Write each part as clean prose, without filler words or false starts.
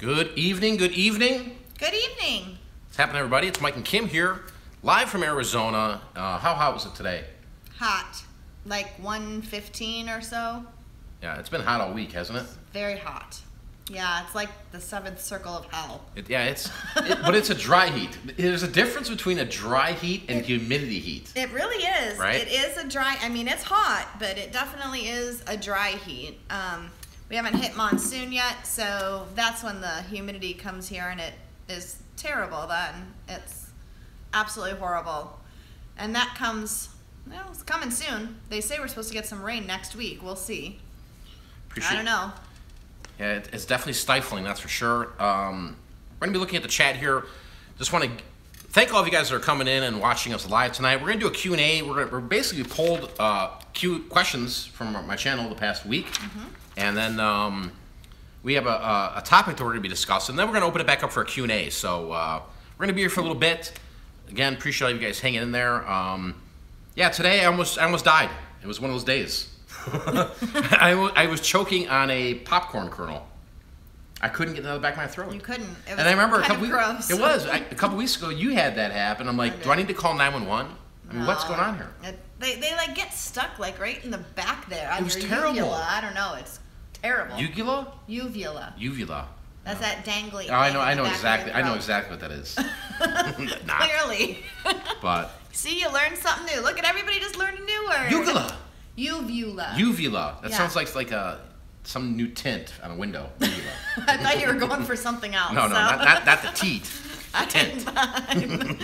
Good evening, good evening. Good evening. What's happening, everybody? It's Mike and Kim here, live from Arizona. How hot was it today? Hot. Like 115 or so. Yeah, it's been hot all week, hasn't it? Very hot. Yeah, it's like the seventh circle of hell. But it's a dry heat. There's a difference between a dry heat and humidity heat. It really is. Right? It is a dry, I mean, it's hot, but it definitely is a dry heat. We haven't hit monsoon yet, so that's when the humidity comes here, and it is terrible then. It's absolutely horrible. And that comes, well, it's coming soon. They say we're supposed to get some rain next week. We'll see. I don't know. Yeah, it's definitely stifling, that's for sure. We're going to be looking at the chat here. Just want to thank all of you guys that are coming in and watching us live tonight. We're going to do a Q&A. We're basically pulled questions from my channel the past week. And then we have a topic that we're going to be discussing. Then we're going to open it back up for a Q&A. So we're going to be here for a little bit. Again, appreciate all you guys hanging in there. Yeah, today I almost died. It was one of those days. I was choking on a popcorn kernel. I couldn't get it out of the back of my throat. You couldn't. It was and I remember a couple weeks ago you had that happen. I'm like, do I need to call 911? I mean, what's going on here? They like get stuck like right in the back there. It was terrible. Uvula. I don't know. It's terrible. Uvula? Uvula. Uvula. That's that dangly. Oh, I know exactly. I know exactly what that is. Clearly. But see, you learned something new. Look at everybody just learned a new word. Uvula. Uvula. Uvula. That sounds like some new tint on a window. Uvula. I thought you were going for something else. No, not the teat. The tint.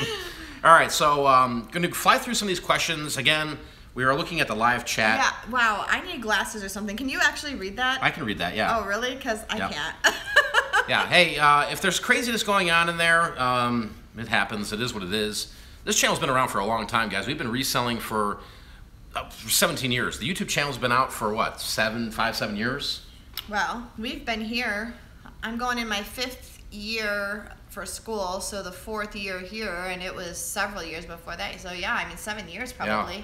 All right, so going to fly through some of these questions. Again, we are looking at the live chat. Yeah, wow, I need glasses or something. Can you actually read that? I can read that, yeah. Oh, really? Because I can't. Yeah, hey, if there's craziness going on in there, it happens. It is what it is. This channel's been around for a long time, guys. We've been reselling for 17 years. The YouTube channel's been out for, what, 7 years? Well, we've been here. I'm going in my 5th year for school, so the 4th year here, and it was several years before that. So yeah, I mean 7 years probably.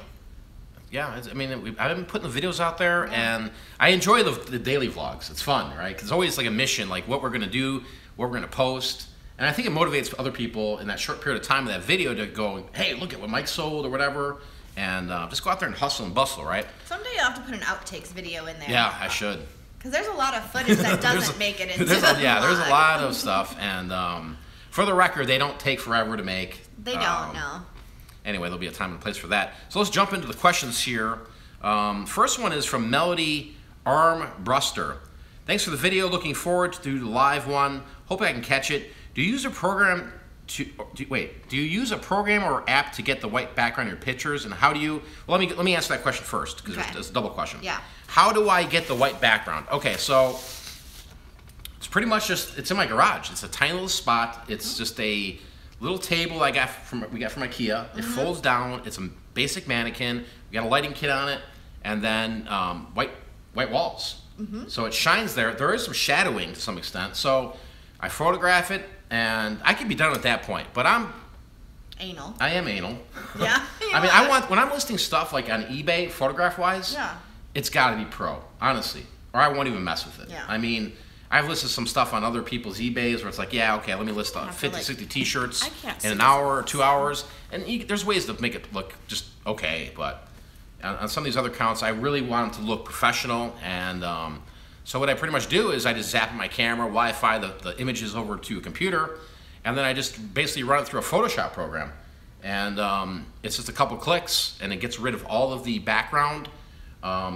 Yeah, I mean I've been putting the videos out there, and I enjoy the daily vlogs. It's fun, right? Because it's always like a mission, like what we're gonna do, what we're gonna post, and I think it motivates other people in that short period of time of that video to go, hey, look at what Mike sold or whatever, and just go out there and hustle and bustle, right? Someday you'll have to put an outtakes video in there. Yeah, I should. Because there's a lot of footage that doesn't make it into there's a lot of stuff, and for the record, they don't take forever to make. They don't, no. Anyway, there'll be a time and place for that. So let's jump into the questions here. First one is from Melody Armbruster. Thanks for the video. Looking forward to the live one. Hoping I can catch it. Do you use a program do you use a program or app to get the white background in your pictures, and how do you? Well, let me answer that question first because it's a double question. Yeah. How do I get the white background? Okay, so it's pretty much it's in my garage. It's a tiny little spot. It's just a little table we got from IKEA. It folds down. It's a basic mannequin. We got a lighting kit on it, and then white walls. So it shines there. There is some shadowing to some extent. So I photograph it, and I can be done at that point. But I'm anal. I am anal. Yeah. I mean, when I'm listing stuff like on eBay, photograph-wise. Yeah. It's got to be pro, honestly, or I won't even mess with it. Yeah. I mean, I've listed some stuff on other people's eBays where it's like, yeah, okay, let me list 50, 60 T-shirts in an hour or 2 hours. And there's ways to make it look just okay, but on some of these other accounts, I really want them to look professional. And so what I pretty much do is I just zap my camera, Wi-Fi the images over to a computer, and then I just basically run it through a Photoshop program. And it's just a couple clicks, and it gets rid of all of the background.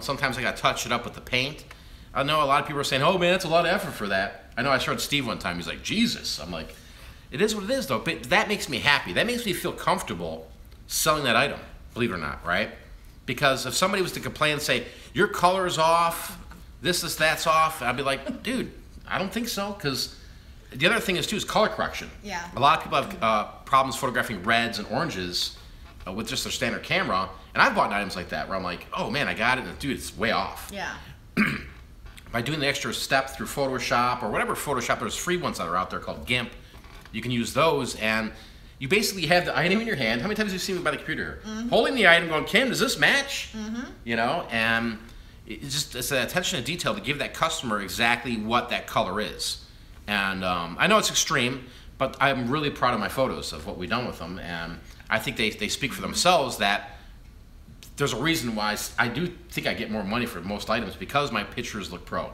Sometimes I got to touch it up with the paint. I know a lot of people are saying, oh man, it's a lot of effort for that. I know I showed Steve one time, he's like, Jesus. I'm like, it is what it is though, but that makes me happy. That makes me feel comfortable selling that item, believe it or not, right? Because if somebody was to complain and say, your color's off, that's off, I'd be like, dude, I don't think so, because the other thing is too is color correction. Yeah. A lot of people have problems photographing reds and oranges with just their standard camera, and I've bought items like that where I'm like, oh man, I got it, and dude, it's way off. Yeah. By doing the extra step through Photoshop or whatever Photoshop, there's free ones that are out there called GIMP. You can use those, and you basically have the item in your hand. How many times have you seen me by the computer? Holding the item, going, Kim, does this match? You know, and it's the attention to detail to give that customer exactly what that color is. And I know it's extreme, but I'm really proud of my photos of what we've done with them. And I think they speak for themselves that there's a reason why I do think I get more money for most items because my pictures look pro.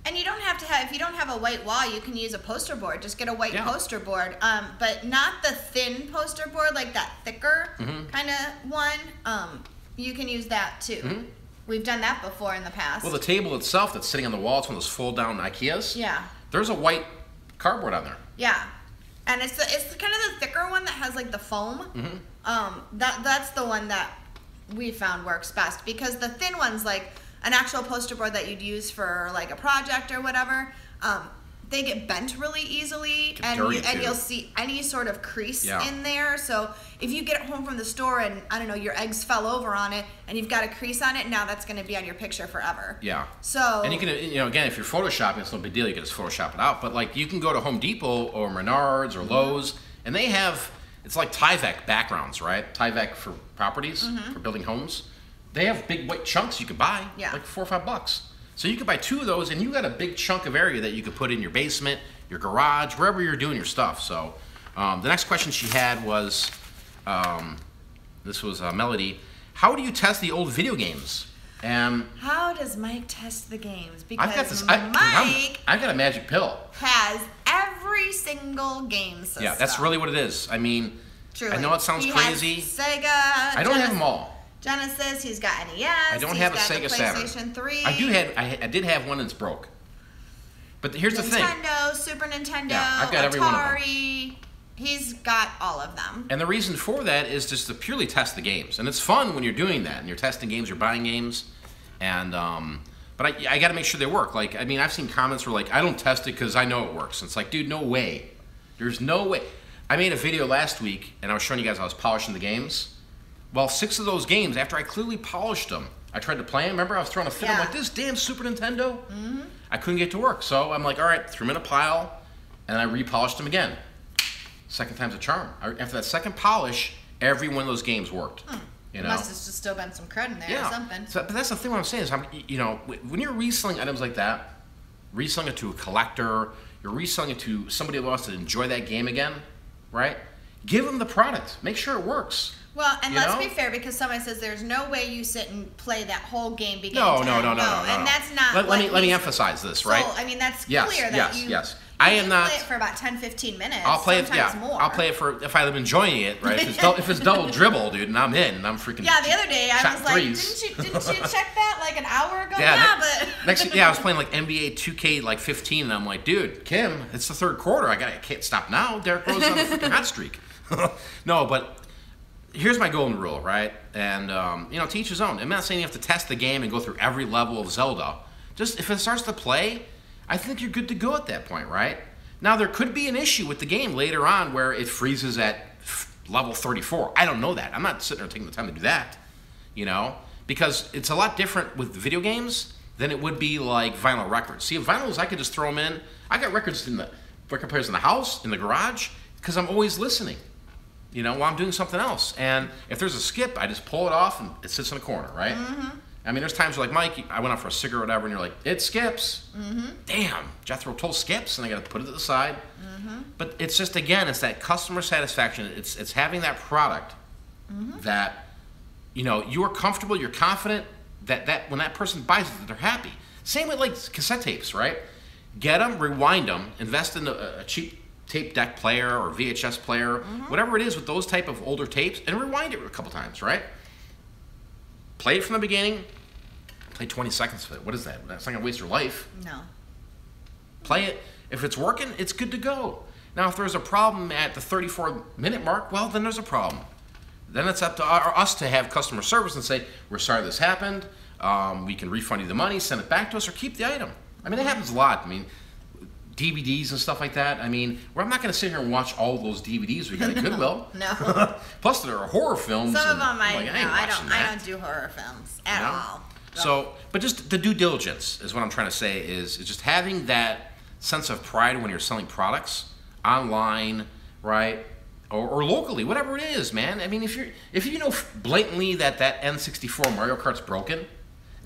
And you don't have to have, if you don't have a white wall, you can use a poster board. Just get a white poster board, but not the thin poster board, like that thicker kind of one. You can use that too. We've done that before in the past. Well, the table itself that's sitting on the wall, it's one of those fold-down Ikeas. Yeah. There's a white cardboard on there. Yeah. And it's kind of the thicker one that has like the foam. That's the one that we found works best, because the thin one's like an actual poster board that you'd use for like a project or whatever. They get bent really easily, and you'll see any sort of crease in there. So if you get it home from the store and, I don't know, your eggs fell over on it and you've got a crease on it, now that's going to be on your picture forever. Yeah. So. And you can, again, if you're photoshopping, it's no big deal. You can just Photoshop it out. But like, you can go to Home Depot or Menards or Lowe's, and they have, it's like Tyvek backgrounds, right? Tyvek for properties, for building homes. They have big white chunks you can buy, like $4 or $5. So you could buy 2 of those, and you got a big chunk of area that you could put in your basement, your garage, wherever you're doing your stuff. So the next question she had was, this was Melody, how do you test the old video games? How does Mike test the games? Because I've got a magic pill. Has every single game system. Yeah, that's really what it is. I mean, truly. I know it sounds crazy. Has Sega. I don't have them all. Genesis, he's got NES. I don't have a Sega Saturn. PlayStation 3. I did have one that's broke. But here's the thing. Nintendo, Super Nintendo, I've got every one of them. Atari. He's got all of them. And the reason for that is just to purely test the games. And it's fun when you're doing that and you're testing games, you're buying games. And but I got to make sure they work. Like, I mean, I've seen comments where like, I don't test it because I know it works. And it's like, dude, no way. There's no way. I made a video last week and I was showing you guys how I was polishing the games. Well, 6 of those games, after I clearly polished them, I tried to play them. Remember, I was throwing a fit. I'm like, this damn Super Nintendo? I couldn't get it to work. So I'm like, all right, threw them in a pile, and I repolished them again. Second time's a charm. After that second polish, every one of those games worked. You know? Must have just still been some crud in there or something. So, but that's the thing what I'm saying is, when you're reselling items like that, reselling it to a collector, you're reselling it to somebody who wants to enjoy that game again, right? Give them the product. Make sure it works. Well, and let's be fair, because somebody says there's no way you sit and play that whole game beginning to end. No. And that's not. Let me emphasize this, right? So, I mean, that's clear that you. Yes. I am not. Play it for about 10-15 minutes. I'll play it. More. I'll play it for if I'm enjoying it, right? If it's double dribble, dude, and I'm in, and I'm freaking. Yeah, the other day I was like, threes. didn't you check that like an hour ago? But I was playing like NBA 2K like 15, and I'm like, dude, Kim, it's the third quarter. I can't stop now. Derrick Rose on a freaking hot streak. No, but. Here's my golden rule, right? And, to each his own. I'm not saying you have to test the game and go through every level of Zelda. Just, if it starts to play, I think you're good to go at that point, right? Now, there could be an issue with the game later on where it freezes at level 34. I don't know that. I'm not sitting there taking the time to do that, Because it's a lot different with video games than it would be like vinyl records. See, vinyls, I could just throw them in. I got record players in the house, in the garage, because I'm always listening. While I'm doing something else. And if there's a skip, I just pull it off and it sits in a corner, right? I mean, there's times where like, Mike, I went out for a cigarette or whatever, and you're like, it skips. Damn, Jethro Tull skips, and I got to put it to the side. But it's just, again, it's that customer satisfaction. It's having that product that, you are comfortable, you're confident that when that person buys it, that they're happy. Same with like cassette tapes, right? Get them, rewind them, invest in a cheap tape deck player or VHS player, whatever it is with those type of older tapes, and rewind it a couple times, right? Play it from the beginning, play 20 seconds of it. What is that? That's not gonna waste your life. No. Play it. If it's working, it's good to go. Now, if there's a problem at the 34-minute mark, well, then there's a problem. Then it's up to us to have customer service and say, we're sorry this happened, we can refund you the money, send it back to us, or keep the item. I mean, it happens a lot. I mean, DVDs and stuff like that. I mean, I'm not going to sit here and watch all those DVDs we got at Goodwill. No. Plus, there are horror films. Some of them I don't do horror films at all. So, but just the due diligence is what I'm trying to say is just having that sense of pride when you're selling products online, right, or locally, whatever it is, man. I mean, if you know blatantly that N64 Mario Kart's broken,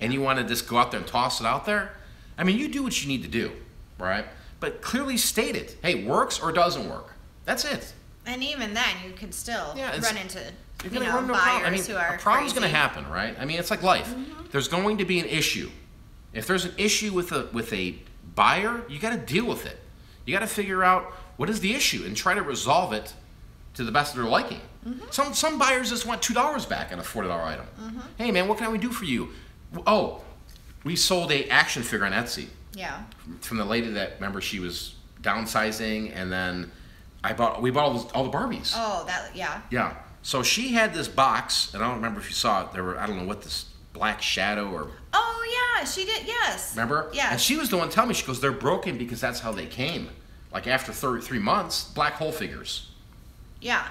and you want to just go out there and toss it out there, I mean, you do what you need to do, right? but clearly state it. Hey, works or doesn't work. That's it. And even then, you could still run into buyers who are a problem's going to happen, right? I mean, it's like life. There's going to be an issue. If there's an issue with a buyer, you got to deal with it. You got to figure out what is the issue and try to resolve it to the best of their liking. Some buyers just want $2 back on a $40 item. Hey, man, what can we do for you? Oh, we sold a action figure on Etsy. Yeah. From the lady that, remember, she was downsizing, and then we bought all the Barbies. Oh, yeah. Yeah. So she had this box, and I don't remember if you saw it. There were, I don't know what, this Black Shadow or... Oh, yeah, she did, yes. Remember? Yeah. And she was the one telling me, she goes, they're broken because that's how they came. Like after 3 months, black hole figures. Yeah.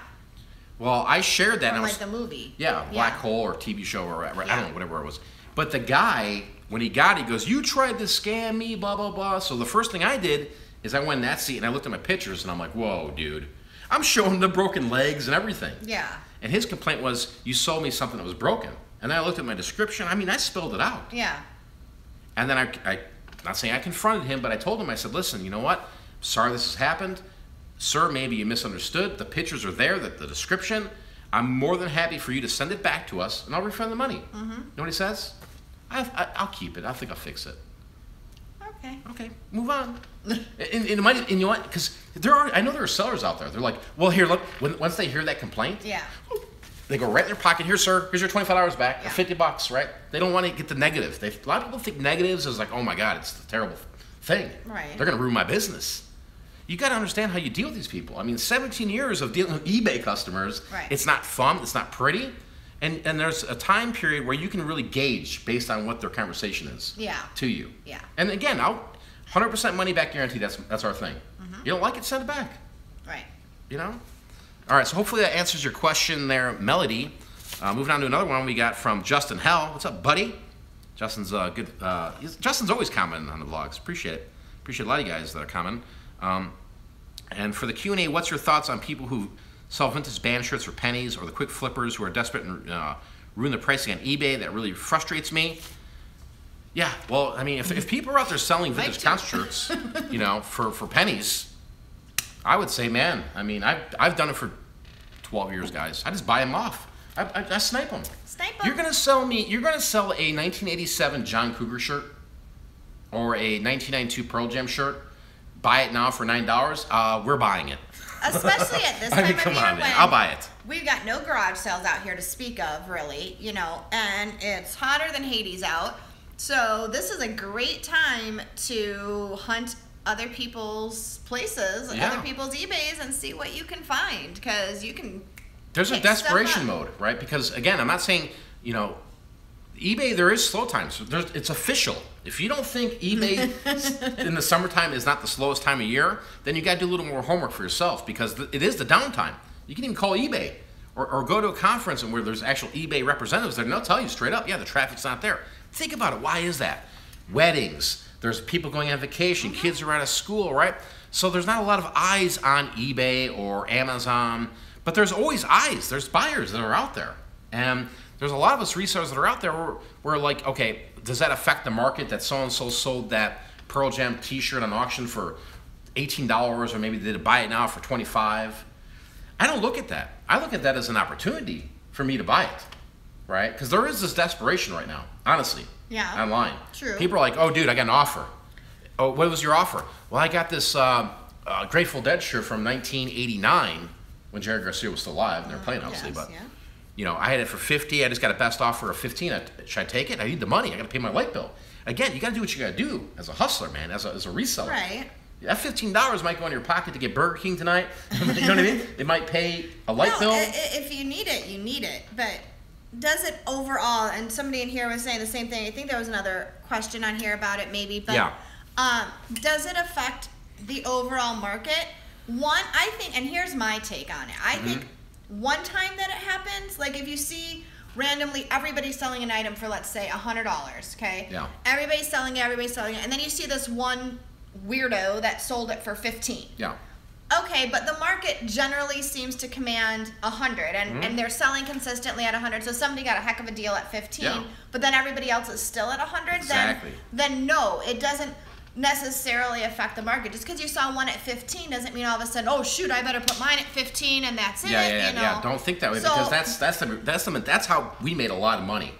Well, I shared that. From like the movie. Yeah, Black Hole or TV show or I don't know, whatever it was. But the guy, when he got it, he goes, you tried to scam me, blah, blah, blah. So the first thing I did is I went in that seat and I looked at my pictures and I'm like, whoa, dude. I'm showing the broken legs and everything. Yeah. And his complaint was, you sold me something that was broken. And then I looked at my description. I mean, I spelled it out. Yeah. And then I not saying I confronted him, but I told him, I said, listen, you know what? Sorry this has happened. Sir, maybe you misunderstood. The pictures are there, the description. I'm more than happy for you to send it back to us, and I'll refund the money. You know what he says? I'll keep it. I think I'll fix it. Okay, move on. and you know what? Because I know there are sellers out there. They're like, well, here, look. Once they hear that complaint, they go right in their pocket. Here, sir. Here's your $25 back, or $50, right? They don't want to get the negative. A lot of people think negatives is like, oh my God, it's a terrible thing. Right. They're going to ruin my business. You got to understand how you deal with these people. I mean, 17 years of dealing with eBay customers. Right. It's not fun. It's not pretty. And there's a time period where you can really gauge based on what their conversation is to you. Yeah. And again, 100% money back guarantee. That's our thing. You don't like it, send it back. Right. You know? All right, so hopefully that answers your question there, Melody. Moving on to another one we got from Justin Hell. What's up, buddy? Justin's good. Justin's always commenting on the vlogs. Appreciate it. Appreciate a lot of you guys that are commenting. And for the Q&A, what's your thoughts on people who sell vintage band shirts for pennies, or the quick flippers who are desperate and ruin the pricing on eBay? That really frustrates me. Yeah, well, I mean, if people are out there selling vintage concert shirts, you know, for pennies, I would say, man, I mean, I've done it for 12 years, guys. I just buy them off. I snipe them. Snipe them. You're gonna sell a 1987 John Cougar shirt or a 1992 Pearl Jam shirt. Buy it now for $9. We're buying it. Especially at this time of year man. when I'll buy it. We've got no garage sales out here to speak of, really, you know, and it's hotter than Hades out. So this is a great time to hunt other people's places, other people's eBays, and see what you can find, because you can. There's a desperation mode, right? Because again, I'm not saying, you know, eBay, there is slow times. It's official. If you don't think eBay in the summertime is not the slowest time of year, then you got to do a little more homework for yourself, because it is the downtime. You can even call eBay or go to a conference and where there's actual eBay representatives there, and they'll tell you straight up, yeah, the traffic's not there. Think about it. Why is that? Weddings. There's people going on vacation. Kids are out of school, right? So there's not a lot of eyes on eBay or Amazon, but there's always eyes. There's buyers that are out there. And there's a lot of us resellers that are out there where we're like, okay, does that affect the market that so-and-so sold that Pearl Jam t-shirt on auction for $18, or maybe they did buy it now for $25? I don't look at that. I look at that as an opportunity for me to buy it, right? Because there is this desperation right now, honestly, online. True. People are like, oh, dude, I got an offer. Oh, what was your offer? Well, I got this Grateful Dead shirt from 1989 when Jerry Garcia was still alive, and they're playing, obviously, but... You know, I had it for $50. I just got a best offer of $15. Should I take it? I need the money. I got to pay my light bill. Again, you got to do what you got to do as a hustler, man, as a reseller. Right. That $15 might go in your pocket to get Burger King tonight. You know what I mean? It might pay a light bill. If you need it, you need it. But does it overall? And somebody in here was saying the same thing. I think there was another question on here about it, maybe. But does it affect the overall market? One, I think, and here's my take on it. I think. One time that it happens, like if you see randomly everybody's selling an item for, let's say, $100, okay? Yeah. Everybody's selling it, and then you see this one weirdo that sold it for $15. Yeah. Okay, but the market generally seems to command $100, and they're selling consistently at $100. So somebody got a heck of a deal at $15, but then everybody else is still at $100. Exactly. Then no, it doesn't. necessarily affect the market. Just because you saw one at 15 doesn't mean all of a sudden, oh shoot, I better put mine at 15 and that's it. Yeah. Don't think that way, because that's how we made a lot of money.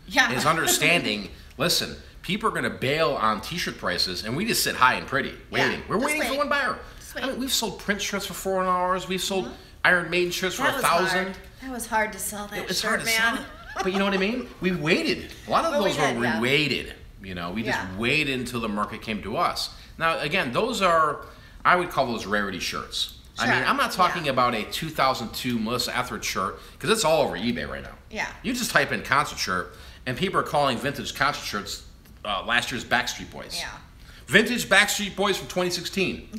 Yeah. Is understanding. Listen, people are going to bail on T-shirt prices, and we just sit high and pretty, waiting. We're waiting for one buyer. I mean, we've sold print shirts for $400. We've sold Iron Maiden shirts for $1,000. That was hard to sell that it's shirt, hard to sell it. But you know what I mean? We waited. A lot of those we waited. You know, we just waited until the market came to us. Now, again, those are, I would call those rarity shirts. Sure. I mean, I'm not talking about a 2002 Melissa Etheridge shirt, because it's all over eBay right now. Yeah. You just type in concert shirt, and people are calling vintage concert shirts last year's Backstreet Boys. Yeah. Vintage Backstreet Boys from 2016.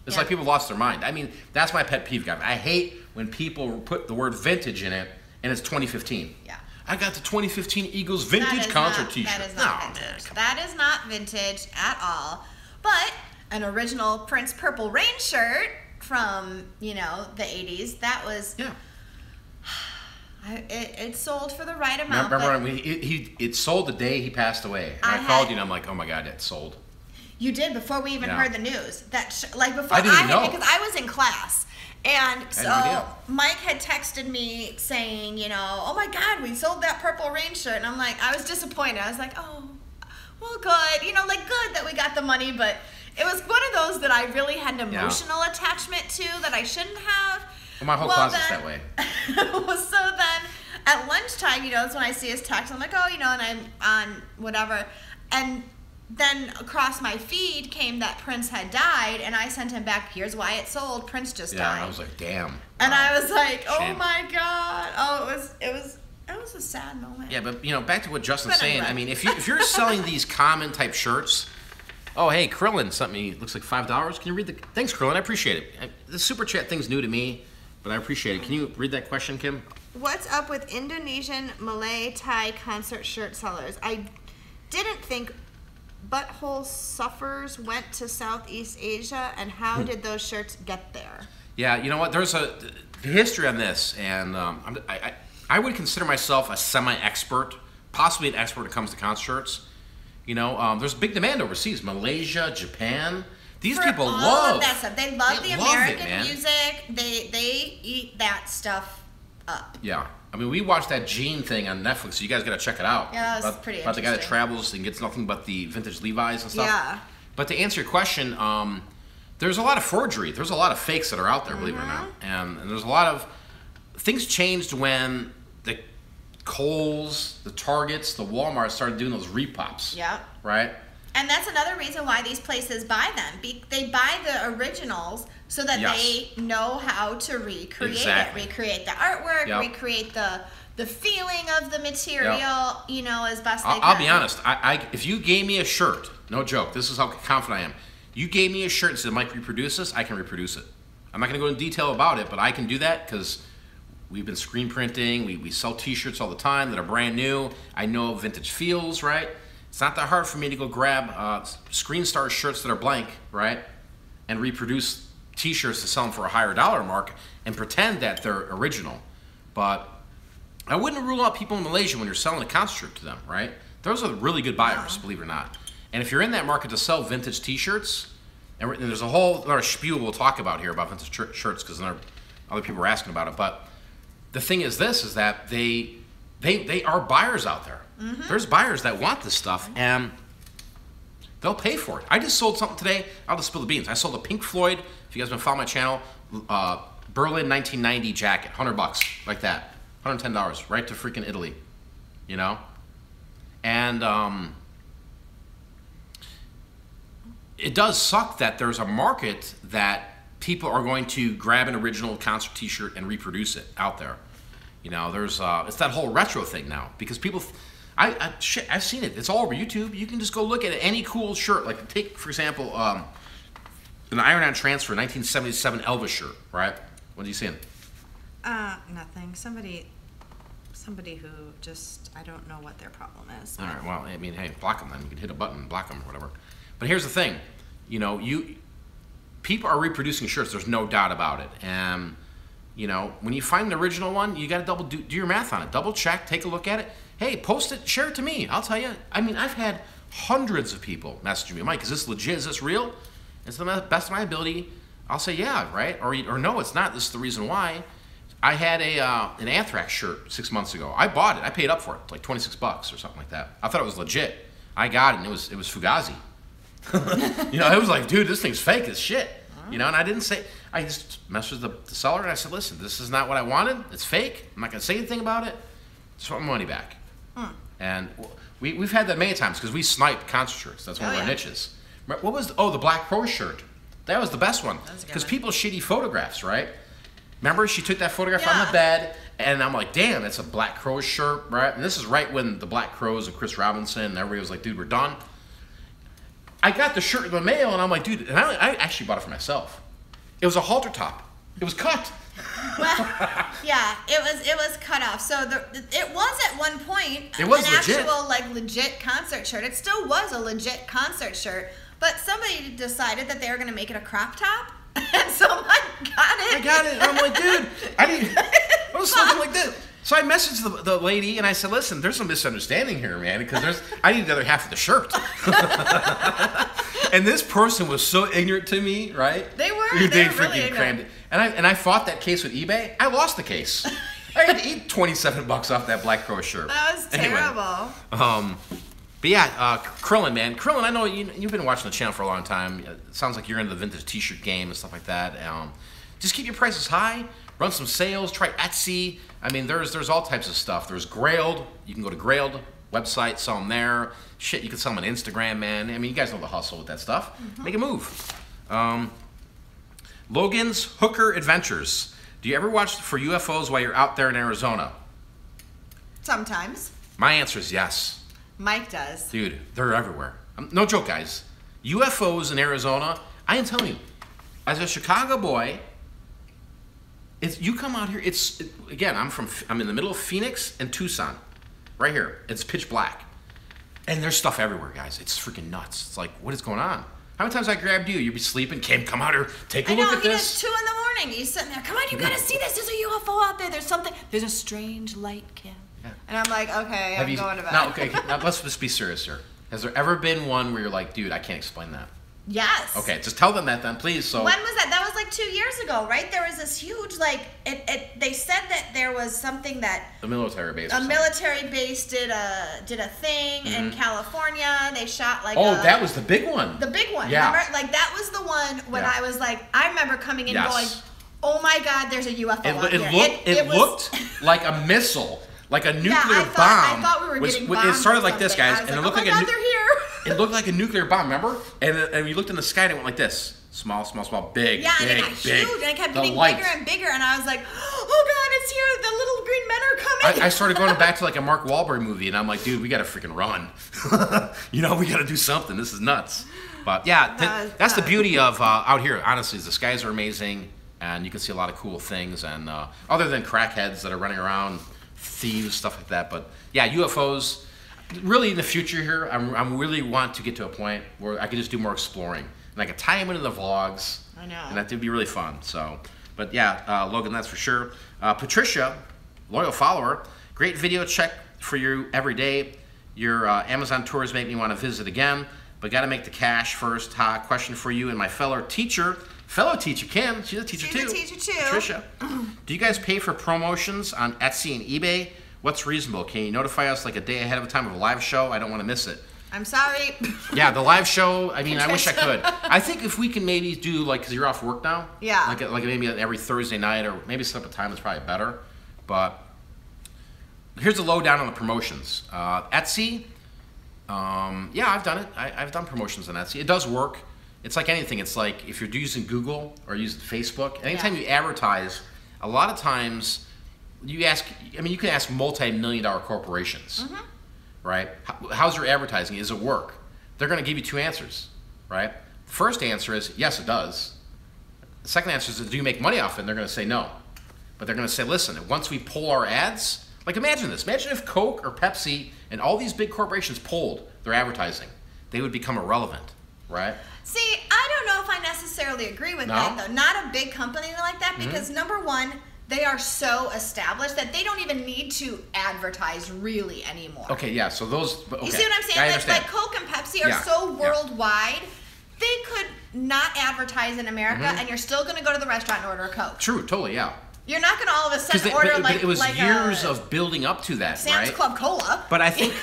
It's like people lost their mind. I mean, that's my pet peeve, guy. I hate when people put the word vintage in it, and it's 2015. Yeah. I got the 2015 Eagles vintage concert T-shirt. That is not vintage. That is not vintage at all. But an original Prince Purple Rain shirt from, you know, the 80s, that was... Yeah. It sold for the right amount. Remember, it sold the day he passed away. And I called you and I'm like, oh my God, it sold. You did, before we even heard the news. Like before I didn't know. Because I was in class. And so Mike had texted me saying, you know, oh my God, we sold that Purple Rain shirt. And I'm like, I was disappointed. I was like, oh, well, good. You know, like good that we got the money. But it was one of those that I really had an emotional attachment to that I shouldn't have. Well, my whole closet's that way. So then at lunchtime, you know, that's when I see his text. I'm like, oh, you know, and I'm on whatever. And then across my feed came that Prince had died, and I sent him back, here's why it sold. Prince just died. Yeah, I was like, damn. And I was like, oh my God. Oh, it was a sad moment. Yeah, but you know, back to what Justin's saying. I mean, if you're selling these common type shirts, oh hey, Krillin sent me, looks like $5. Can you read the? Thanks, Krillin. I appreciate it. The super chat thing's new to me, but I appreciate it. Can you read that question, Kim? What's up with Indonesian, Malay, Thai concert shirt sellers? I didn't think Butthole Suffers went to Southeast Asia, and how did those shirts get there? Yeah, you know what? There's a history on this, and I would consider myself a semi-expert, possibly an expert when it comes to concert shirts. You know, there's big demand overseas. Malaysia, Japan. These people love that stuff. They love the American music. They eat that stuff up. Yeah. I mean, we watched that Gene thing on Netflix, so you guys got to check it out. Yeah, that was pretty interesting. About the guy that travels and gets nothing but the vintage Levi's and stuff. Yeah. But to answer your question, there's a lot of forgery. There's a lot of fakes that are out there, believe it or not. And there's a lot of... Things changed when the Kohl's, the Targets, the Walmart started doing those repops. Yeah. Right? And that's another reason why these places buy them. They buy the originals so that they know how to recreate it. Recreate the artwork, recreate the feeling of the material, you know, as best they can. I'll be honest. If you gave me a shirt, no joke, this is how confident I am. You gave me a shirt and said, Mike, reproduce this, I can reproduce it. I'm not going to go into detail about it, but I can do that because we've been screen printing. We sell T-shirts all the time that are brand new. I know vintage feels, right? It's not that hard for me to go grab Screen Star shirts that are blank, right, and reproduce T-shirts to sell them for a higher dollar mark and pretend that they're original. But I wouldn't rule out people in Malaysia when you're selling a concert shirt to them, right? Those are really good buyers, believe it or not. And if you're in that market to sell vintage T-shirts, and there's a whole other spiel we'll talk about here about vintage shirts because other people are asking about it. But the thing is this, is that they are buyers out there. Mm-hmm. There's buyers that want this stuff, and they'll pay for it. I just sold something today. I'll just spill the beans. I sold a Pink Floyd, if you guys been following my channel, Berlin 1990 jacket, $100, like that. $110, right to freaking Italy, you know? And it does suck that there's a market that people are going to grab an original concert T-shirt and reproduce it out there. You know, there's it's that whole retro thing now because people. I've seen it. It's all over YouTube. You can just go look at any cool shirt. Like take, for example, an Iron-On Transfer 1977 Elvis shirt, right? What are you seeing? Nothing. Somebody who just, I don't know what their problem is. All right, well, I mean, hey, block them then. You can hit a button and block them or whatever. But here's the thing. You know, people are reproducing shirts. There's no doubt about it. And, you know, when you find an original one, you got to do your math on it. Double check, take a look at it. Hey, post it, share it to me. I'll tell you. I mean, I've had hundreds of people messaging me, Mike, is this legit? Is this real? And to the best of my ability, I'll say yeah, right? Or no, it's not. This is the reason why. I had an Anthrax shirt 6 months ago. I bought it. I paid up for it, like $26 or something like that. I thought it was legit. I got it, and it was Fugazi. You know, I was like, dude, this thing's fake as shit. You know, and I didn't say. I just messaged the seller, and I said, listen, this is not what I wanted. It's fake. I'm not gonna say anything about it. Just want my money back. And we've had that many times because we snipe concert shirts. That's one of our niches. What was the Black Crow shirt? That was the best one because people shitty photographs, right? Remember, she took that photograph on the bed, and I'm like, damn, that's a Black Crows shirt, right? And this is right when the Black Crows and Chris Robinson and everybody was like, dude, we're done. I got the shirt in the mail, and I'm like, dude, and I actually bought it for myself. It was a halter top. It was cut. Well, yeah, it was cut off. So it was at one point an legit. Actual like legit concert shirt. It still was a legit concert shirt, but somebody decided that they were going to make it a crop top. And so I got it. I'm like, dude, I was looking like this. So I messaged the lady and I said, listen, there's some misunderstanding here, man, because I need the other half of the shirt. And this person was so ignorant to me, right? They were really ignorant. And I fought that case with eBay. I lost the case. I had to eat $27 off that Black Crow shirt. That was terrible. Anyway, but yeah, Krillin, man. Krillin, I know you've been watching the channel for a long time. It sounds like you're into the vintage t-shirt game and stuff like that. Just keep your prices high. Run some sales. Try Etsy. I mean, there's all types of stuff. There's Grailed. You can go to Grailed website, sell them there. Shit, you can sell them on Instagram, man. I mean, you guys know the hustle with that stuff. Make a move. Logan's Hooker Adventures. Do you ever watch for UFOs while you're out there in Arizona? Sometimes. My answer is yes. Mike does. Dude, they're everywhere. No joke, guys. UFOs in Arizona, I am telling you, as a Chicago boy, you come out here, again, I'm in the middle of Phoenix and Tucson. Right here. It's pitch black. And there's stuff everywhere, guys. It's freaking nuts. It's like, what is going on? How many times I grabbed you? You'd be sleeping. Kim, come out here. Take a look at this. I know, 2 in the morning. He's sitting there. Come on, you gotta see this. There's a UFO out there. There's a strange light, Kim. Yeah. And I'm like, okay, I'm going to bed. Now let's just be serious here. Has there ever been one where you're like, dude, I can't explain that? Yes. Okay, just tell them that then, please. So when was that? That was like 2 years ago, right? There was this huge, like, they said that there was something that a military base. A military base did a thing in California. They shot like that was the big one. The big one. Yeah. Remember? Like that was the one when I was like, I remember coming in going, oh my God, there's a UFO out here. It looked like a missile. Like a nuclear bomb. I thought we were getting bombed. It started like this, guys, and it looked like they're here. It looked like a nuclear bomb, remember? And you looked in the sky and it went like this. Small, big, yeah, big, and it got big. Huge, and it kept getting bigger and bigger, and I was like, oh God, it's here. The little green men are coming. I started going back to like a Mark Wahlberg movie, and I'm like, dude, we got to freaking run. We got to do something. This is nuts. But yeah, that's the beauty of out here, honestly, is the skies are amazing, and you can see a lot of cool things, and other than crackheads that are running around, thieves, stuff like that. But yeah, UFOs, really in the future here, I'm really want to get to a point where I can just do more exploring. And I could tie them into the vlogs. I know. And that would be really fun. So, but yeah, Logan, that's for sure. Patricia, loyal follower, great video check for you every day. Your Amazon tours make me want to visit again, but got to make the cash first. Question for you and my fellow teacher, Kim. She's a teacher too. She's a teacher too. Patricia, do you guys pay for promotions on Etsy and eBay? What's reasonable? Can you notify us like a day ahead of time of a live show? I don't want to miss it. I'm sorry. Yeah, the live show, I mean, I wish I could. I think if we can maybe do, like, because you're off work now. Yeah. Like maybe every Thursday night, or maybe set up a time that's probably better. But here's the lowdown on the promotions. Etsy, yeah, I've done it. I've done promotions on Etsy. It does work. It's like anything. It's like if you're using Google or using Facebook, anytime you advertise, a lot of times you can ask multi-million-dollar corporations. Right? How's your advertising? Does it work? They're going to give you 2 answers, right? The first answer is, yes, it does. The second answer is, do you make money off it? And they're going to say no. But they're going to say, listen, once we pull our ads, like imagine this. Imagine if Coke or Pepsi and all these big corporations pulled their advertising. They would become irrelevant, right? See, I don't know if I necessarily agree with that, though. Not a big company like that, because number one, they are so established that they don't even need to advertise really anymore. Okay, yeah. So those. Okay. You see what I'm saying? Like Coke and Pepsi are so worldwide. They could not advertise in America, and you're still going to go to the restaurant and order a Coke. True, totally, yeah. You're not going to all of a sudden order but it was years of building up to that, Sam's right? Club Cola. But I think,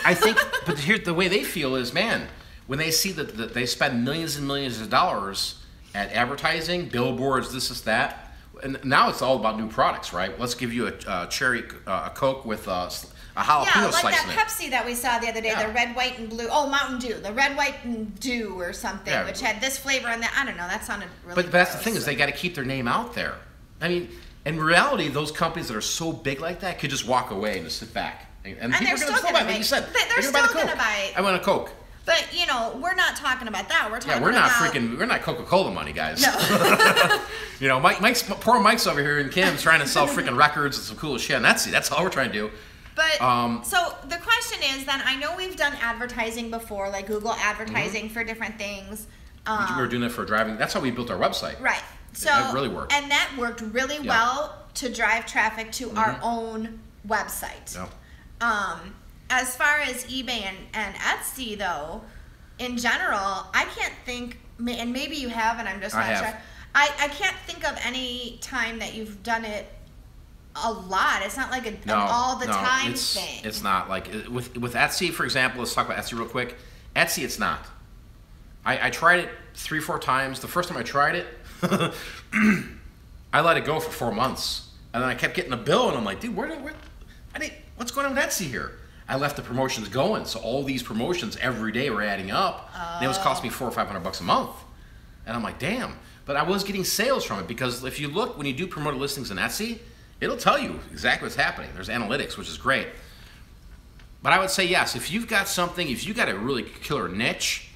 but here the way they feel is, man, when they see that they spend millions and millions of dollars at advertising, billboards, this, that, and now it's all about new products, right? Let's give you a cherry, a Coke with a jalapeno slice in it. Yeah, like that Pepsi that we saw the other day, the red, white, and blue. Oh, Mountain Dew, the red, white, and dew or something, which had this flavor and that. I don't know. That sounded really. But that's the thing is they got to keep their name out there. I mean, in reality, those companies that are so big like that could just walk away and just sit back, and people are going to still buy. Like you said, they're still going to buy. I want a Coke. But you know, we're not talking about that. We're talking. We're not Coca-Cola money, guys. No. You know, poor Mike's over here and Kim's trying to sell freaking records and some cool shit, and that's all we're trying to do. But so the question is, then I know we've done advertising before, like Google advertising for different things. We were doing it for driving. That's how we built our website. Right. So that really worked, and that worked really well to drive traffic to our own website. Yeah. As far as eBay and Etsy, though, in general, I can't think, and maybe you have, and I'm just not sure. I can't think of any time that you've done it a lot. It's not like an all the time thing. It's not like with Etsy, for example. Let's talk about Etsy real quick. Etsy, it's not. I tried it 3-4 times. The first time I tried it, I let it go for 4 months, and then I kept getting a bill, and I'm like, dude, what's going on with Etsy here? I left the promotions going, so all these promotions every day were adding up, and it was costing me $400 or $500 a month, and I'm like, damn. But I was getting sales from it because if you look when you do promoted listings in Etsy, it'll tell you exactly what's happening. There's analytics, which is great. But I would say yes, if you've got a really killer niche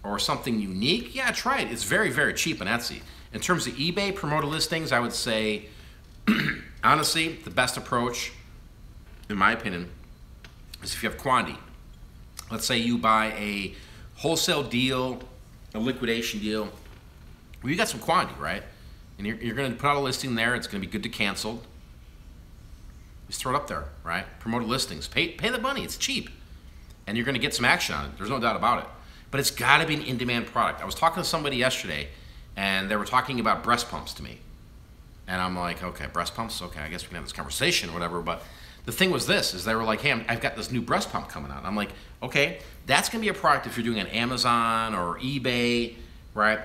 or something unique, yeah, try it. It's very, very cheap on Etsy. In terms of eBay promoted listings, I would say, honestly, the best approach, in my opinion, is if you have quantity. Let's say you buy a wholesale deal, a liquidation deal, well, you got some quantity, right? And you're going to put out a listing there. It's going to be good to cancel. Just throw it up there, right? Promoted listings. Pay the money. It's cheap. And you're going to get some action on it. There's no doubt about it. But it's got to be an in-demand product. I was talking to somebody yesterday, and they were talking about breast pumps to me. And I'm like, okay, breast pumps? Okay, I guess we can have this conversation or whatever. But the thing was this, is they were like, hey, I've got this new breast pump coming out. I'm like, okay, that's going to be a product if you're doing an Amazon or eBay, right?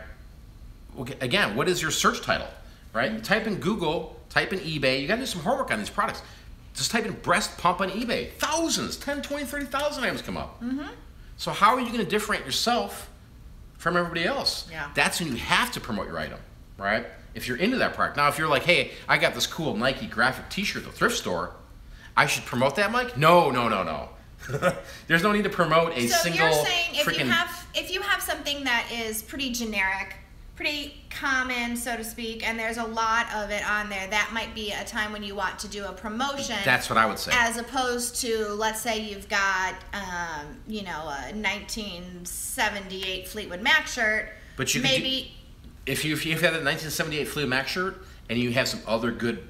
Okay, again, what is your search title, right? Type in Google, type in eBay. You got to do some homework on these products. Just type in breast pump on eBay. Thousands, 10, 20, 30,000 items come up. So how are you going to differentiate yourself from everybody else? Yeah. That's when you have to promote your item, right? If you're into that product. Now, if you're like, hey, I got this cool Nike graphic t-shirt at the thrift store, I should promote that, Mike? No. There's no need to promote a single you're saying freaking... if you have something that is pretty generic, pretty common, so to speak, and there's a lot of it on there, that might be a time when you want to do a promotion. That's what I would say. As opposed to, let's say you've got, a 1978 Fleetwood Mac shirt. But you if you have that 1978 Fleetwood Mac shirt and you have some other good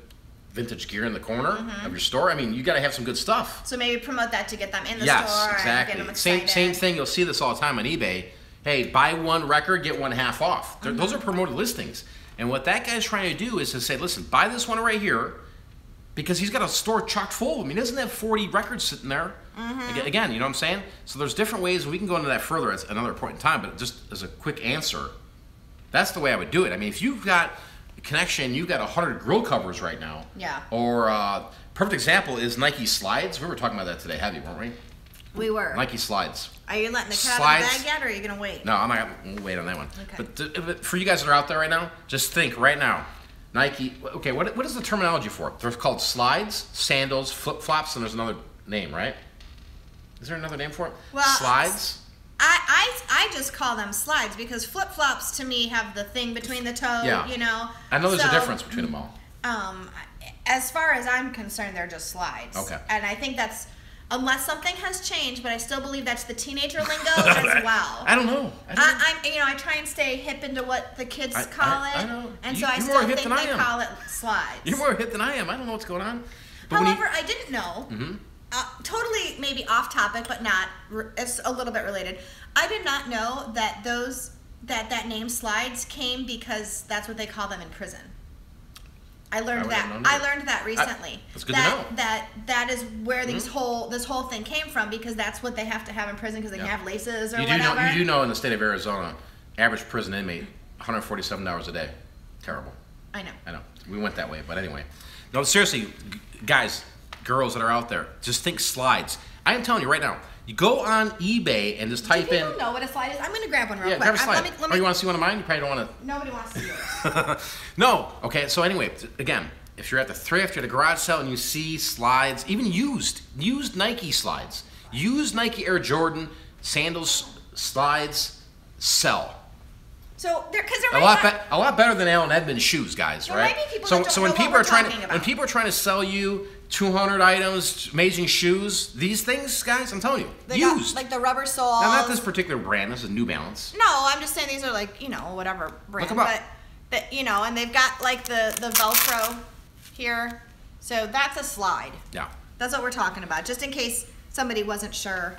vintage gear in the corner of your store, I mean, you got to have some good stuff. So maybe promote that to get them in the store. Yes, exactly. And get them excited. Same thing. You'll see this all the time on eBay. Hey, buy one record, get one half off. Those are promoted listings. And what that guy's trying to do is to say, listen, buy this one right here, because he's got a store chock full of them. He doesn't have 40 records sitting there. Again, you know what I'm saying? So there's different ways, and we can go into that further at another point in time, but just as a quick answer, that's the way I would do it. I mean, if you've got a connection, you've got 100 grill covers right now. Yeah. Or perfect example is Nike slides. We were talking about that today, heavy, weren't we? We were. Nike slides. Are you letting the cat out of the bag yet, or are you going to wait? No, I'm not going to wait on that one. Okay. But for you guys that are out there right now, just think right now. Nike, okay, what is the terminology for it? They're called slides, sandals, flip-flops, and there's another name, right? Is there another name for it? Well, slides? I just call them slides because flip-flops to me have the thing between the toe, you know. I know there's a difference between them all. As far as I'm concerned, they're just slides. Okay. And I think that's Unless something has changed, but I still believe that's the teenager lingo as well. I don't know. I try and stay hip into what the kids call it. I know. And so I still think they call it slides. You're more hip than I am. I don't know what's going on. But however, I didn't know. Totally maybe off topic, but not. It's a little bit related. I did not know that that name slides came because that's what they call them in prison. I learned that recently. That's good to know. That is where this whole thing came from, because that's what they have to have in prison, because they can have laces or whatever. You do know in the state of Arizona, average prison inmate, $147 a day. Terrible. I know. We went that way, but anyway. No, seriously, guys, girls that are out there, just think slides. I am telling you right now, you go on eBay and just type in. Do people know what a slide is? I'm going to grab one real quick. Grab a slide. You want to see one of mine? You probably don't want to. Nobody wants to see yours. No. Okay, so anyway, again, if you're at the thrift or the garage sale and you see slides, even used Nike slides, used Nike Air Jordan sandals slides, sell. So because a lot better than Allen Edmonds shoes, guys, right? So when people are trying to sell you 200 items, amazing shoes, these things, guys, I'm telling you, used. Like the rubber soles. Now, not this particular brand. This is New Balance. No, I'm just saying these are like, whatever brand. Look them up. But, and they've got like the Velcro here. So that's a slide. Yeah. That's what we're talking about, just in case somebody wasn't sure,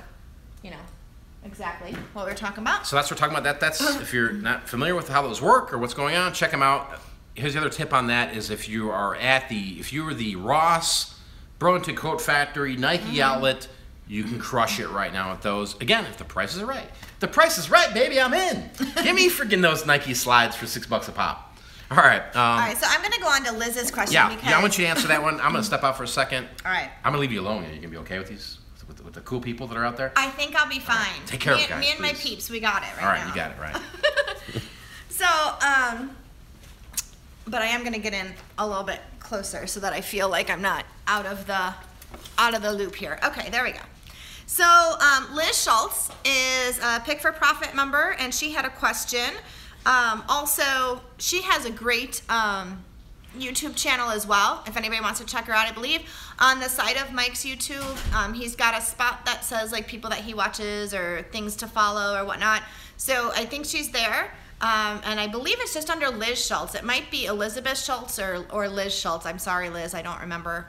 exactly what we're talking about. So that's what we're talking about. That's if you're not familiar with how those work or what's going on, check them out. Here's the other tip on that is if you are the Ross, Burlington Coat Factory, Nike outlet, you can crush it right now with those. Again, if the prices are right. If the price is right, baby, I'm in. Give me freaking those Nike slides for $6 a pop. All right. All right, so I'm going to go on to Liz's question. Yeah, I want you to answer that one. I'm going to step out for a second. All right. I'm going to leave you alone. Are you going to be okay with these? With the cool people that are out there? I think I'll be fine. Right. Take care of it, guys. Me and my peeps, we got it right now. All right, you got it, right. So, but I am going to get in a little bit closer so that I feel like I'm not out of the loop here. Okay, there we go. So Liz Schultz is a Pick for Profit member, and she had a question. Also, she has a great YouTube channel as well, if anybody wants to check her out. I believe on the side of Mike's YouTube, he's got a spot that says like people that he watches or things to follow or whatnot. So I think she's there. And I believe it's just under Liz Schultz. It might be Elizabeth Schultz or Liz Schultz. I'm sorry, Liz. I don't remember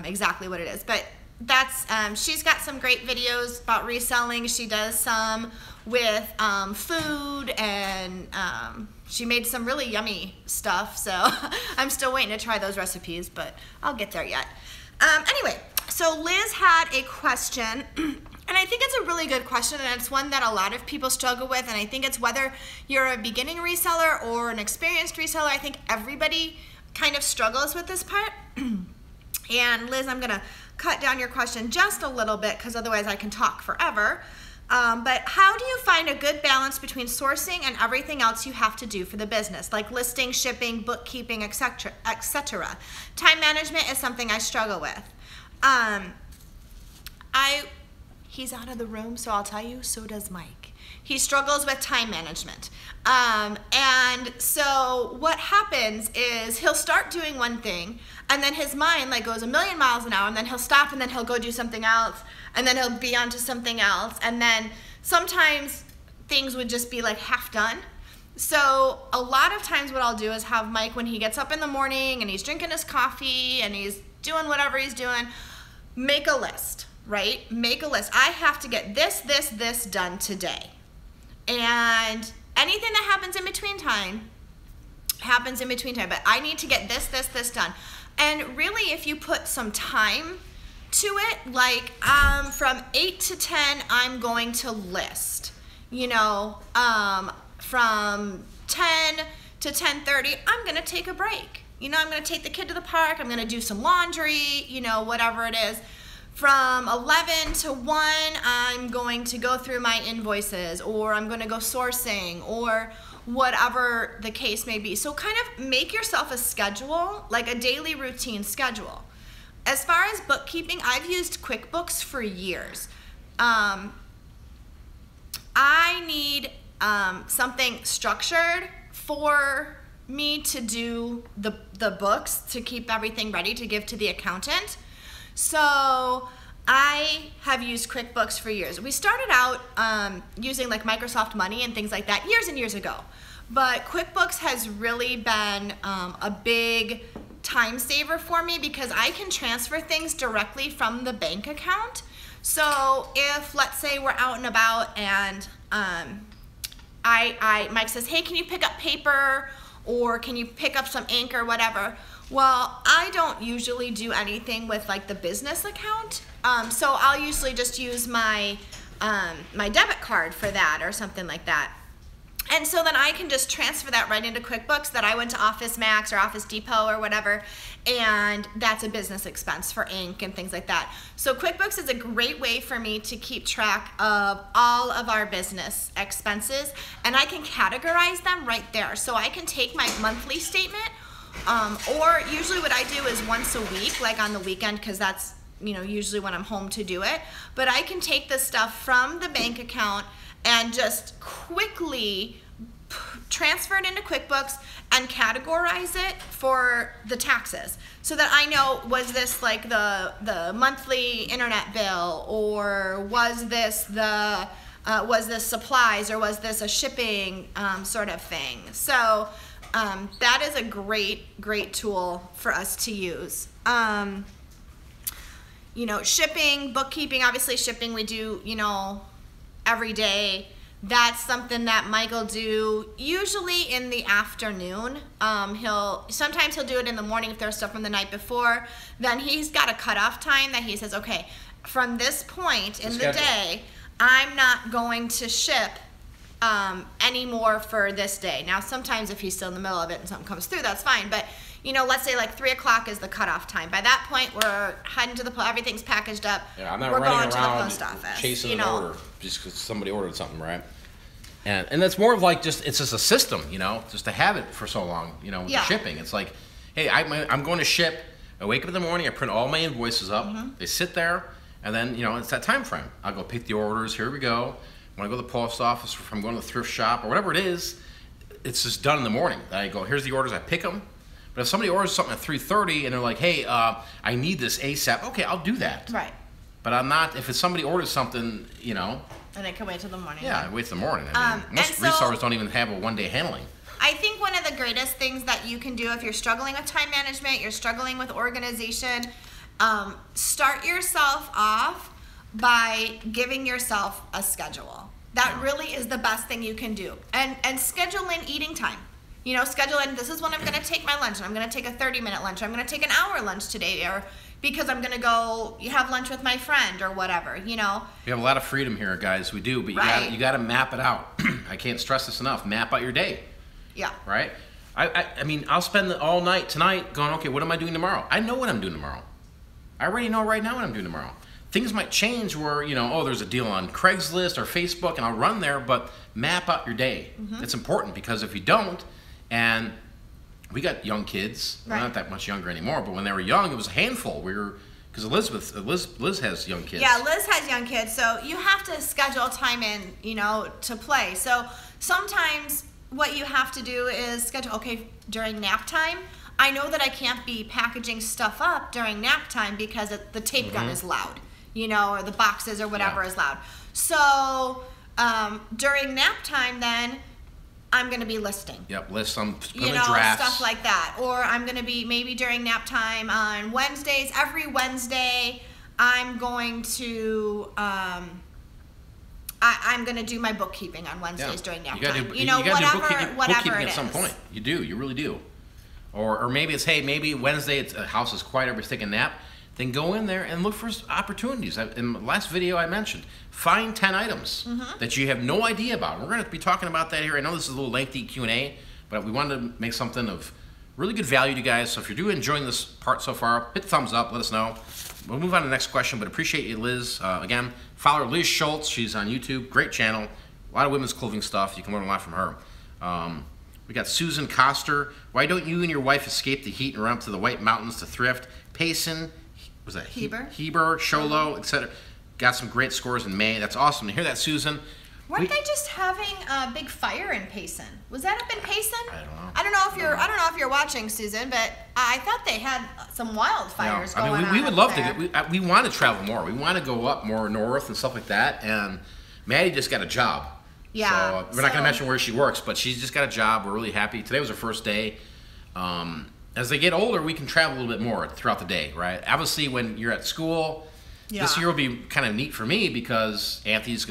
exactly what it is. But that's she's got some great videos about reselling. She does some with food, and she made some really yummy stuff. So I'm still waiting to try those recipes, but I'll get there yet. Anyway, so Liz had a question. And I think it's a really good question, and it's one that a lot of people struggle with, and I think it's whether you're a beginning reseller or an experienced reseller, I think everybody kind of struggles with this part. And Liz, I'm going to cut down your question just a little bit, because otherwise I can talk forever. But how do you find a good balance between sourcing and everything else you have to do for the business, like listing, shipping, bookkeeping, etc., etc.? Time management is something I struggle with. He's out of the room, so I'll tell you, so does Mike. He struggles with time management. And so what happens is he'll start doing one thing, and then his mind like goes a million miles an hour, and then he'll stop, and then he'll go do something else, and then he'll be on to something else. And then sometimes things would just be like half done. So a lot of times what I'll do is have Mike, when he gets up in the morning and he's drinking his coffee and he's doing whatever he's doing, make a list. Right? Make a list. I have to get this done today. And anything that happens in between time, happens in between time. But I need to get this done. And really, if you put some time to it, like from 8 to 10, I'm going to list. From 10 to 10:30, I'm going to take a break. I'm going to take the kid to the park. I'm going to do some laundry, whatever it is. From 11 to 1, I'm going to go through my invoices, or I'm going to go sourcing, or whatever the case may be. So kind of make yourself a schedule, like a daily routine schedule. As far as bookkeeping, I've used QuickBooks for years. I need something structured for me to do the books, to keep everything ready to give to the accountant. So I have used QuickBooks for years. We started out using like Microsoft Money and things like that years and years ago. But QuickBooks has really been a big time saver for me because I can transfer things directly from the bank account. So if, let's say, we're out and about and Mike says, hey, can you pick up paper or can you pick up some ink or whatever? Well, I don't usually do anything with like the business account. So I'll usually just use my my debit card for that or something like that. And so then I can just transfer that right into QuickBooks that I went to Office Max or Office Depot or whatever, and that's a business expense for ink and things like that. So QuickBooks is a great way for me to keep track of all of our business expenses, and I can categorize them right there. So I can take my monthly statement, or usually what I do is once a week, like on the weekend, because that's usually when I'm home to do it. But I can take the stuff from the bank account and just quickly transfer it into QuickBooks and categorize it for the taxes so that I know, was this like the monthly internet bill, or was this supplies, or was this a shipping sort of thing. So that is a great tool for us to use. Shipping, bookkeeping, obviously shipping we do, every day. That's something that Mike will do usually in the afternoon. Sometimes he'll do it in the morning if there's stuff from the night before. Then he's got a cutoff time that he says, okay, from this point in the day, I'm not going to ship anymore for this day. Now, sometimes if he's still in the middle of it and something comes through, that's fine. But let's say like 3 o'clock is the cutoff time. By that point, we're heading to the post. Everything's packaged up. Yeah, I'm not we're running going to around the post office, chasing an order just because somebody ordered something, right? And that's more of like it's just a system, just to have it for so long, with the shipping. It's like, hey, I'm going to ship. I wake up in the morning, I print all my invoices up. They sit there, and then it's that time frame. I'll go pick the orders. Here we go. When I go to the post office, or if I'm going to the thrift shop or whatever it is, it's just done in the morning. I go, here's the orders. I pick them. But if somebody orders something at 3:30 and they're like, hey, I need this ASAP, okay, I'll do that. Right. But I'm not, if it's somebody orders something, And it can wait till the morning. Yeah, wait till the morning. I mean, most resellers don't even have a one-day handling. I think one of the greatest things that you can do if you're struggling with time management, you're struggling with organization, start yourself off by giving yourself a schedule. That really is the best thing you can do. And schedule in eating time. Schedule in, this is when I'm going to take my lunch, and I'm going to take a 30-minute lunch, or I'm going to take an hour lunch today, or because I'm going to go have lunch with my friend or whatever, We have a lot of freedom here, guys. We do, but you got to map it out. I can't stress this enough. Map out your day. Yeah. Right? I mean, I'll spend all night tonight going, okay, what am I doing tomorrow? I know what I'm doing tomorrow. I already know right now what I'm doing tomorrow. Things might change where, there's a deal on Craigslist or Facebook, and I'll run there, but map out your day. It's important, because if you don't, and we got young kids. Right. We're not that much younger anymore, but when they were young, it was a handful. Because Liz has young kids. Yeah, Liz has young kids, so you have to schedule time in, to play. So sometimes what you have to do is schedule, okay, during nap time, I know that I can't be packaging stuff up during nap time because the tape gun is loud, or the boxes or whatever is loud. So during nap time then, I'm going to be listing. Yep, list some drafts. Stuff like that. Or I'm going to be maybe during nap time on Wednesdays. Every Wednesday, I'm going to I'm going to do my bookkeeping on Wednesdays during nap time. You got to do bookkeeping it at some point. You do. You really do. Or maybe it's, hey, maybe Wednesday the house is quiet, everybody's taking a nap. Then go in there and look for opportunities. In the last video I mentioned, find 10 items that you have no idea about. We're going to be talking about that here. I know this is a little lengthy Q&A, but we wanted to make something of really good value to you guys. So if you're enjoying this part so far, hit the thumbs up, let us know. We'll move on to the next question, but appreciate you, Liz. Again, follow her, Liz Schultz. She's on YouTube. Great channel. A lot of women's clothing stuff. You can learn a lot from her. We got Susan Coster. Why don't you and your wife escape the heat and run up to the White Mountains to thrift? Payson. Was that Heber, Sholo, etc. Got some great scores in May. That's awesome to hear that, Susan. Weren't they just having a big fire in Payson? Was that up in Payson? I don't know. I don't know if you're watching, Susan, but I thought they had some wildfires going on. We would love to. We want to travel more. We want to go up more north and stuff like that. And Maddie just got a job. Yeah. So we're not going to mention where she works, but she's just got a job. We're really happy. Today was her first day. As they get older, we can travel a little bit more throughout the day, right? Obviously, when you're at school, this year will be kind of neat for me because Anthony was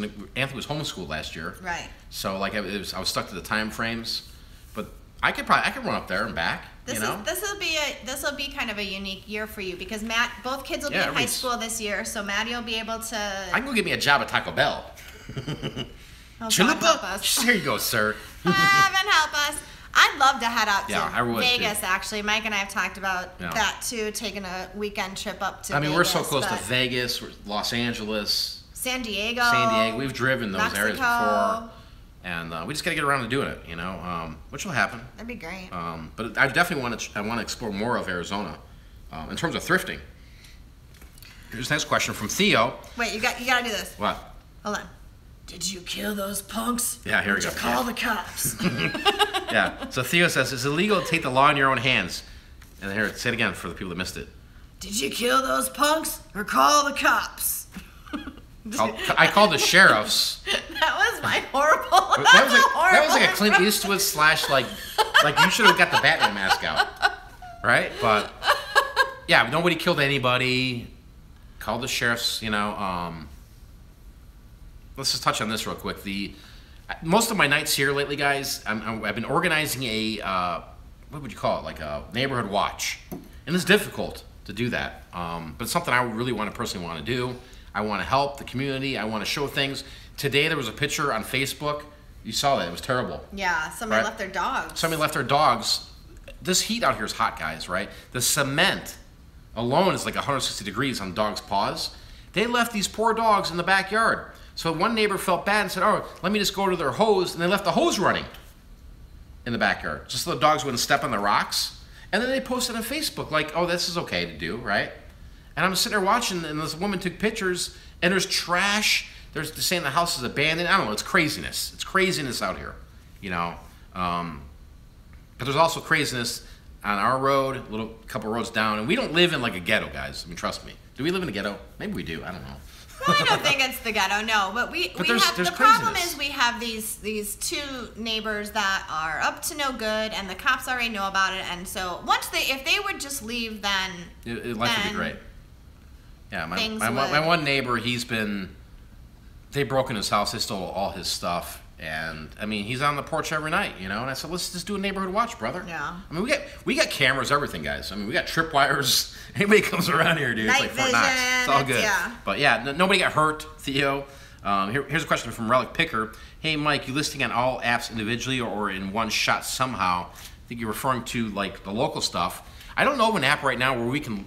homeschooled last year, right? So like I was stuck to the time frames, but I could run up there and back. This will be kind of a unique year for you because both kids will be in high school this year, so Maddie will be able to. I can go get me a job at Taco Bell. Chalupa, here you go, sir. Heaven help us. I'd love to head out to Vegas, too. Actually. Mike and I have talked about that, too, taking a weekend trip up to Vegas. We're so close to Vegas, Los Angeles. San Diego. We've driven those Mexico. areas before. And we just got to get around to doing it, which will happen. That'd be great. But I definitely want to explore more of Arizona in terms of thrifting. Here's the next question from Theo. Wait, you got to do this. What? Hold on. Did you kill those punks? Yeah, here we go. Did you call the cops? Yeah. So Theo says it's illegal to take the law in your own hands. And here, say it again for the people that missed it. Did you kill those punks or call the cops? I called the sheriffs. That was my horrible. That was like a Clint Eastwood / like you should have got the Batman mask out, right? But yeah, nobody killed anybody. Called the sheriffs. Let's just touch on this real quick. Most of my nights here lately, guys, I've been organizing a what would you call it? Like a neighborhood watch, and it's difficult to do that. But it's something I really personally want to do. I want to help the community. I want to show things. Today there was a picture on Facebook. You saw that. It was terrible. Yeah, somebody left their dogs. Somebody left their dogs. This heat out here is hot, guys, right? The cement alone is like 160 degrees on dogs' paws. They left these poor dogs in the backyard. So one neighbor felt bad and said, oh, let me just go to their hose. And they left the hose running in the backyard just so the dogs wouldn't step on the rocks. And then they posted on Facebook like, oh, this is okay to do, right? And I'm sitting there watching, and this woman took pictures, and there's trash. They're saying the house is abandoned. I don't know. It's craziness. It's craziness out here, But there's also craziness on our road, a couple roads down. And we don't live in like a ghetto, guys. Trust me. Do we live in a ghetto? Maybe we do. I don't know. Well, I don't think it's the ghetto, no. But the problem is we have these two neighbors that are up to no good, and the cops already know about it. And so if they would just leave, then life would be great. Yeah, my one neighbor, they broke in his house, they stole all his stuff, and he's on the porch every night, And I said, let's just do a neighborhood watch, brother. Yeah. We got cameras, everything, guys. We got tripwires. Anybody comes around here, dude, Night it's like Fort Knox. It's all good. Yeah. But yeah, nobody got hurt, Theo. Here's a question from Relic Picker. Hey, Mike, you listing on all apps individually or in one shot somehow? I think you're referring to like the local stuff. I don't know of an app right now where we can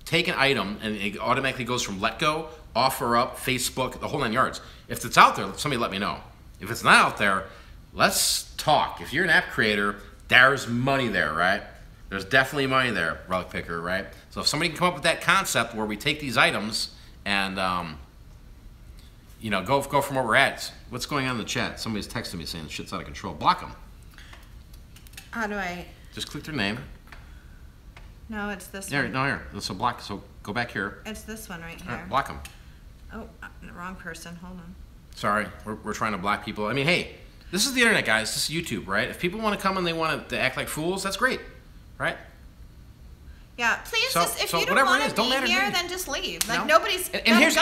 take an item and it automatically goes from Letgo, OfferUp, Facebook, the whole 9 yards. If it's out there, somebody let me know. If it's not out there, let's talk. If you're an app creator, there's money there, right? There's definitely money there, Relic Picker, right? So if somebody can come up with that concept where we take these items and go from where we're at. What's going on in the chat? Somebody's texting me saying shit's out of control. Block them. How do I? Just click their name. No, it's this one. No, here. So block. So go back here. It's this one right here. Right, block them. Oh, wrong person. Hold on. Sorry, we're trying to block people. Hey, this is the internet, guys. This is YouTube, right? If people want to come and they want to act like fools, that's great, right? Yeah, please. If you don't want to be here, then just leave. Like nobody's. And here's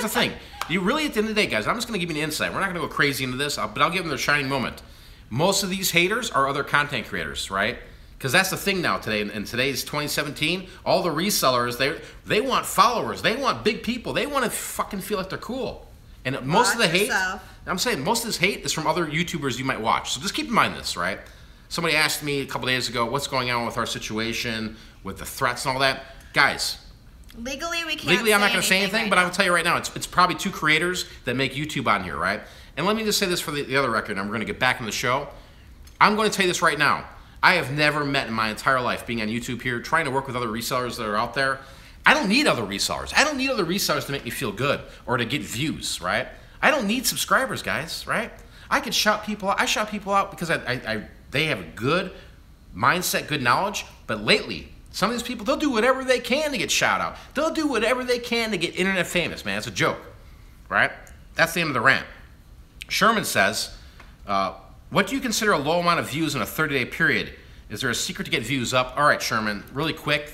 the thing. You really, at the end of the day, guys, I'm just going to give you an insight. We're not going to go crazy into this, but I'll give them their shining moment. Most of these haters are other content creators, right? Because that's the thing now today. In today's 2017, all the resellers, they want followers. They want big people. They want to fucking feel like they're cool. And most of the hate, I'm saying most of this hate is from other YouTubers you might watch. So just keep in mind this, right? Somebody asked me a couple days ago, what's going on with our situation, with the threats and all that. Guys. Legally, we can't Legally, I'm not going to say anything, but I will tell you right now, it's probably two creators that make YouTube on here, right? And let me just say this for the other record, and we're going to get back in the show. I'm going to tell you this right now. I have never met in my entire life, being on YouTube here, trying to work with other resellers that are out there. I don't need other resellers. I don't need other resellers to make me feel good or to get views, right? I don't need subscribers, guys, right? I could shout people out. I shout people out because they have a good mindset, good knowledge. But lately, some of these people, they'll do whatever they can to get shout out. They'll do whatever they can to get internet famous, man. It's a joke, right? That's the end of the rant. Sherman says, what do you consider a low amount of views in a 30-day period? Is there a secret to get views up? All right, Sherman, really quick,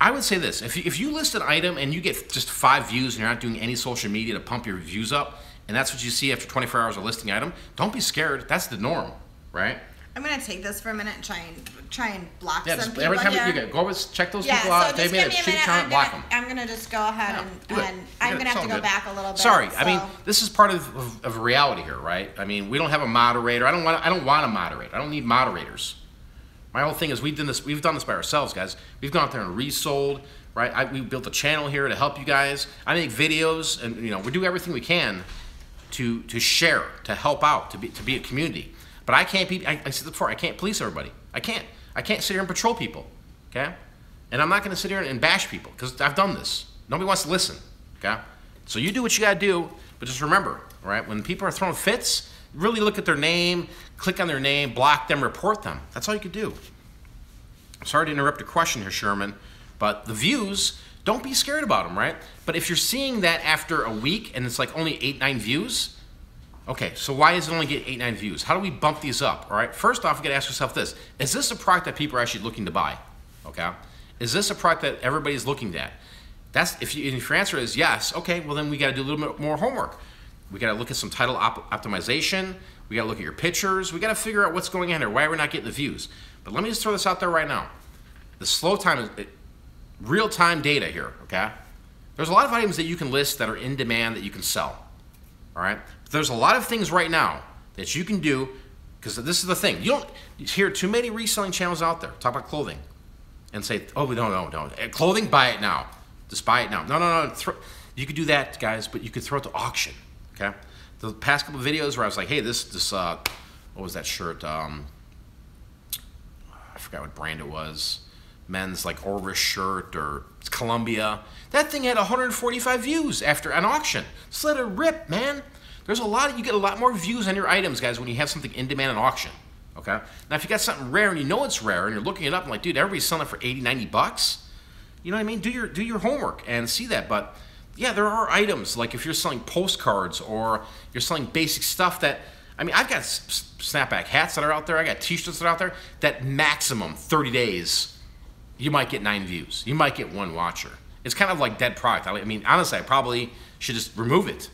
I would say this. If you list an item and you get just 5 views and you're not doing any social media to pump your views up, and that's what you see after 24 hours of listing item, don't be scared. That's the norm, right? I'm going to take this for a minute and try and block some people every time here. You go check those people out. So they made a shitty comment, block them. I'm going to just go ahead and I'm going to have to go back a little bit. Sorry, I mean, this is part of reality here, right? I mean, we don't have a moderator. I don't want to moderate. I don't need moderators. My whole thing is we've done this by ourselves, guys. We've gone out there and resold, right? We built a channel here to help you guys. I make videos, and we do everything we can to share, to help out, to be a community. But I can't be. I said before, I can't police everybody. I can't sit here and patrol people, okay? And I'm not going to sit here and bash people because I've done this. Nobody wants to listen, okay? So you do what you got to do, but just remember, all right? When people are throwing fits, really look at their name, click on their name, block them, report them. That's all you could do. Sorry to interrupt your question here, Sherman, but the views, don't be scared about them, right? But if you're seeing that after a week and it's like only 8, 9 views, okay, so why does it only get 8, 9 views? How do we bump these up, all right? First off, you gotta ask yourself this. Is this a product that people are actually looking to buy, okay? Is this a product that everybody's looking at? If your answer is yes, okay, well then we gotta do a little bit more homework. We gotta look at some title optimization. We gotta look at your pictures. We gotta figure out what's going on here, why we're not getting the views. But let me just throw this out there right now. The slow time is real-time data here, okay? There's a lot of items that you can list that are in demand that you can sell, all right? But there's a lot of things right now that you can do, because this is the thing. You don't hear too many reselling channels out there talk about clothing and say, oh, no. Clothing, buy it now. Just buy it now. No. You could do that, guys, but you could throw it to auction, okay? The past couple of videos where I was like, hey, this what was that shirt? I forgot what brand it was. Men's like Orvis shirt or Columbia. That thing had 145 views after an auction. Just let it rip, man. You get a lot more views on your items, guys, when you have something in demand at auction, okay? Now, if you got something rare and you know it's rare and you're looking it up and like, dude, everybody's selling it for 80, 90 bucks, you know what I mean? Do your homework and see that. But yeah, there are items, like if you're selling postcards or you're selling basic stuff that, I mean, I've got snapback hats that are out there. I got t-shirts that are out there that maximum 30 days, you might get 9 views. You might get 1 watcher. It's kind of like dead product. I mean, honestly, I probably should just remove it.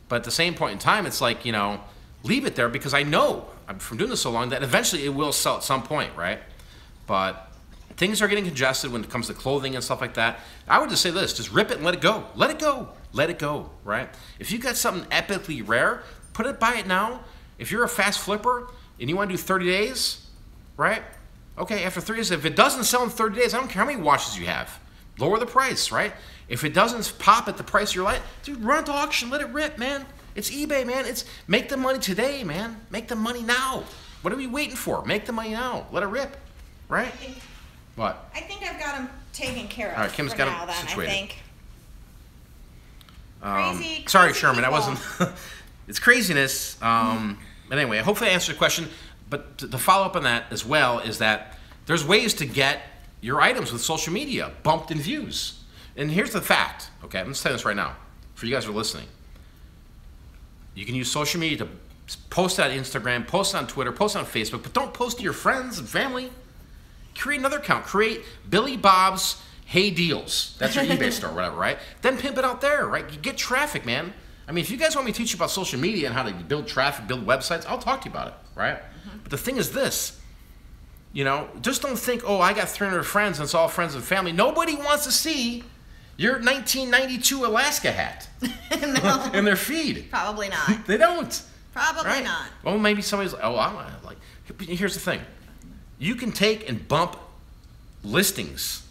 But at the same point in time, it's like, leave it there because I know from doing this so long that eventually it will sell at some point, right? But things are getting congested when it comes to clothing and stuff like that. I would just say this, just rip it and let it go. Let it go. Let it go, right? If you got something epically rare, buy it now. If you're a fast flipper and you want to do 30 days, right? Okay, after 30 days, if it doesn't sell in 30 days, I don't care how many watches you have. Lower the price, right? If it doesn't pop at the price you're like, dude, run it to auction, let it rip, man. It's eBay, man. Make the money today, man. Make the money now. What are we waiting for? Make the money now. Let it rip, right? What? I think I've got them taken care of. All right, Kim's got them situated. I think. Crazy sorry, Sherman, people. I wasn't. It's craziness. But anyway, hopefully I answered your question. But to follow up on that as well is that there's ways to get your items with social media bumped in views. And here's the fact, okay? I'm just telling this right now for you guys who are listening. You can use social media to post on Instagram, post on Twitter, post on Facebook, but don't post to your friends and family. Create another account. Create Billy Bob's Hey Deals. That's your eBay store, whatever, right? Then pimp it out there, right? You get traffic, man. I mean, if you guys want me to teach you about social media and how to build traffic, build websites, I'll talk to you about it, right? Mm-hmm. But the thing is this, just don't think, oh, I got 300 friends and it's all friends and family. Nobody wants to see your 1992 Alaska hat no. in their feed. Probably not. They don't. Probably not. Well, maybe somebody's like, here's the thing. You can take and bump listings,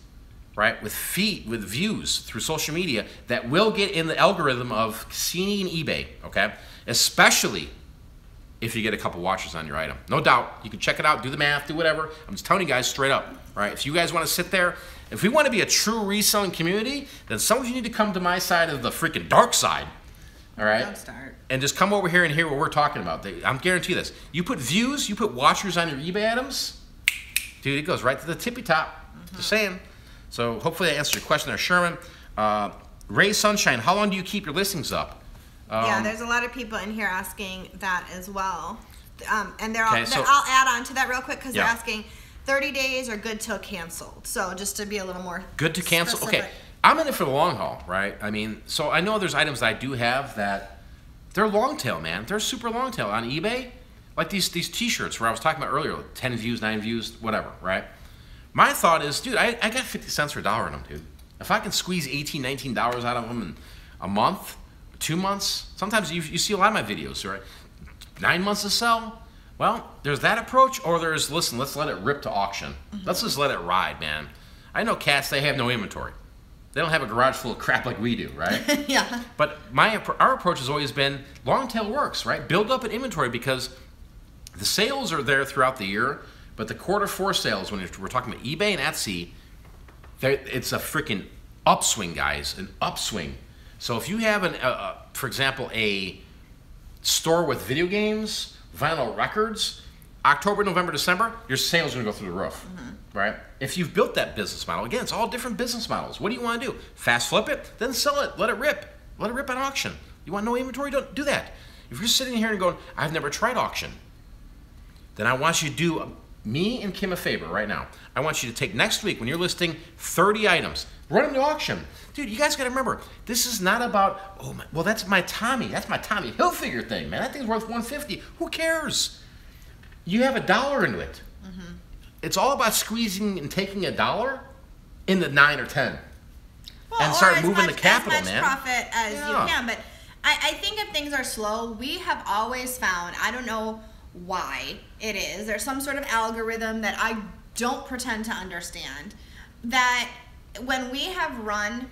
right, with views through social media that will get in the algorithm of Cassini and eBay, okay? Especially if you get a couple watchers on your item. No doubt. You can check it out, do the math, do whatever. I'm just telling you guys straight up, right? If you guys want to sit there, if we want to be a true reselling community, then some of you need to come to my side of the freaking dark side, all right? Don't start. And just come over here and hear what we're talking about. I'm guarantee this. You put views, you put watchers on your eBay items, dude, it goes right to the tippy top. Just saying. So hopefully I answered your question there, Sherman. Ray Sunshine, how long do you keep your listings up? Yeah, there's a lot of people in here asking that as well. And I'll add on to that real quick because they're asking 30 days or good till canceled. So just to be a little more good to cancel. specific. Okay, I'm in it for the long haul, right? I mean, so I know there's items that I do have that they're long tail, man. They're super long tail on eBay. Like these T-shirts where I was talking about earlier, 10 views, 9 views, whatever, right? My thought is, dude, I got 50 cents or $1 in them, dude. If I can squeeze $18, $19 out of them in a month, 2 months, sometimes you see a lot of my videos, right? 9 months to sell. Well, there's that approach, or there's, listen, let's let it rip to auction. Let's just let it ride, man. I know cats, they have no inventory. They don't have a garage full of crap like we do, right? Yeah. But our approach has always been long tail works, right? Build up an inventory because the sales are there throughout the year, but the quarter 4 sales, when we're talking about eBay and Etsy, it's a freaking upswing, guys, an upswing. So if you have, for example, a store with video games, vinyl records, October, November, December, your sales are going to go through the roof, right? If you've built that business model, again, it's all different business models. What do you want to do? Fast flip it, then sell it, let it rip. Let it rip at auction. You want no inventory? Don't do that. If you're sitting here and going, I've never tried auction, then I want you to do me and Kim a favor right now. I want you to take next week when you're listing 30 items, run them to auction. Dude, you guys got to remember, this is not about, oh, well, that's my Tommy Hilfiger thing, man. That thing's worth $150. Who cares? You have $1 into it. It's all about squeezing and taking $1 in the 9 or 10. Well, and start moving the capital, man. As much profit as you can. But I think if things are slow, we have always found, I don't know why it is, there's some sort of algorithm that I don't pretend to understand, that when we have run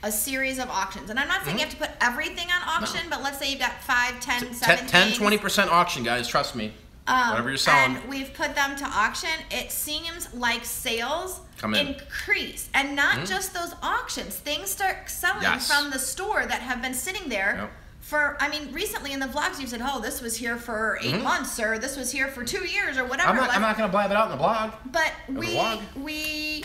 a series of auctions, and I'm not saying you have to put everything on auction, but let's say you've got 5, 10, 7 10, 20% auction, guys, trust me. Whatever you're selling. And we've put them to auction, it seems like sales increase. And not just those auctions. Things start selling from the store that have been sitting there for, I mean, recently in the vlogs you said, oh, this was here for 8 months, or this was here for 2 years, or whatever. I'm not going to blab it out in the blog. But we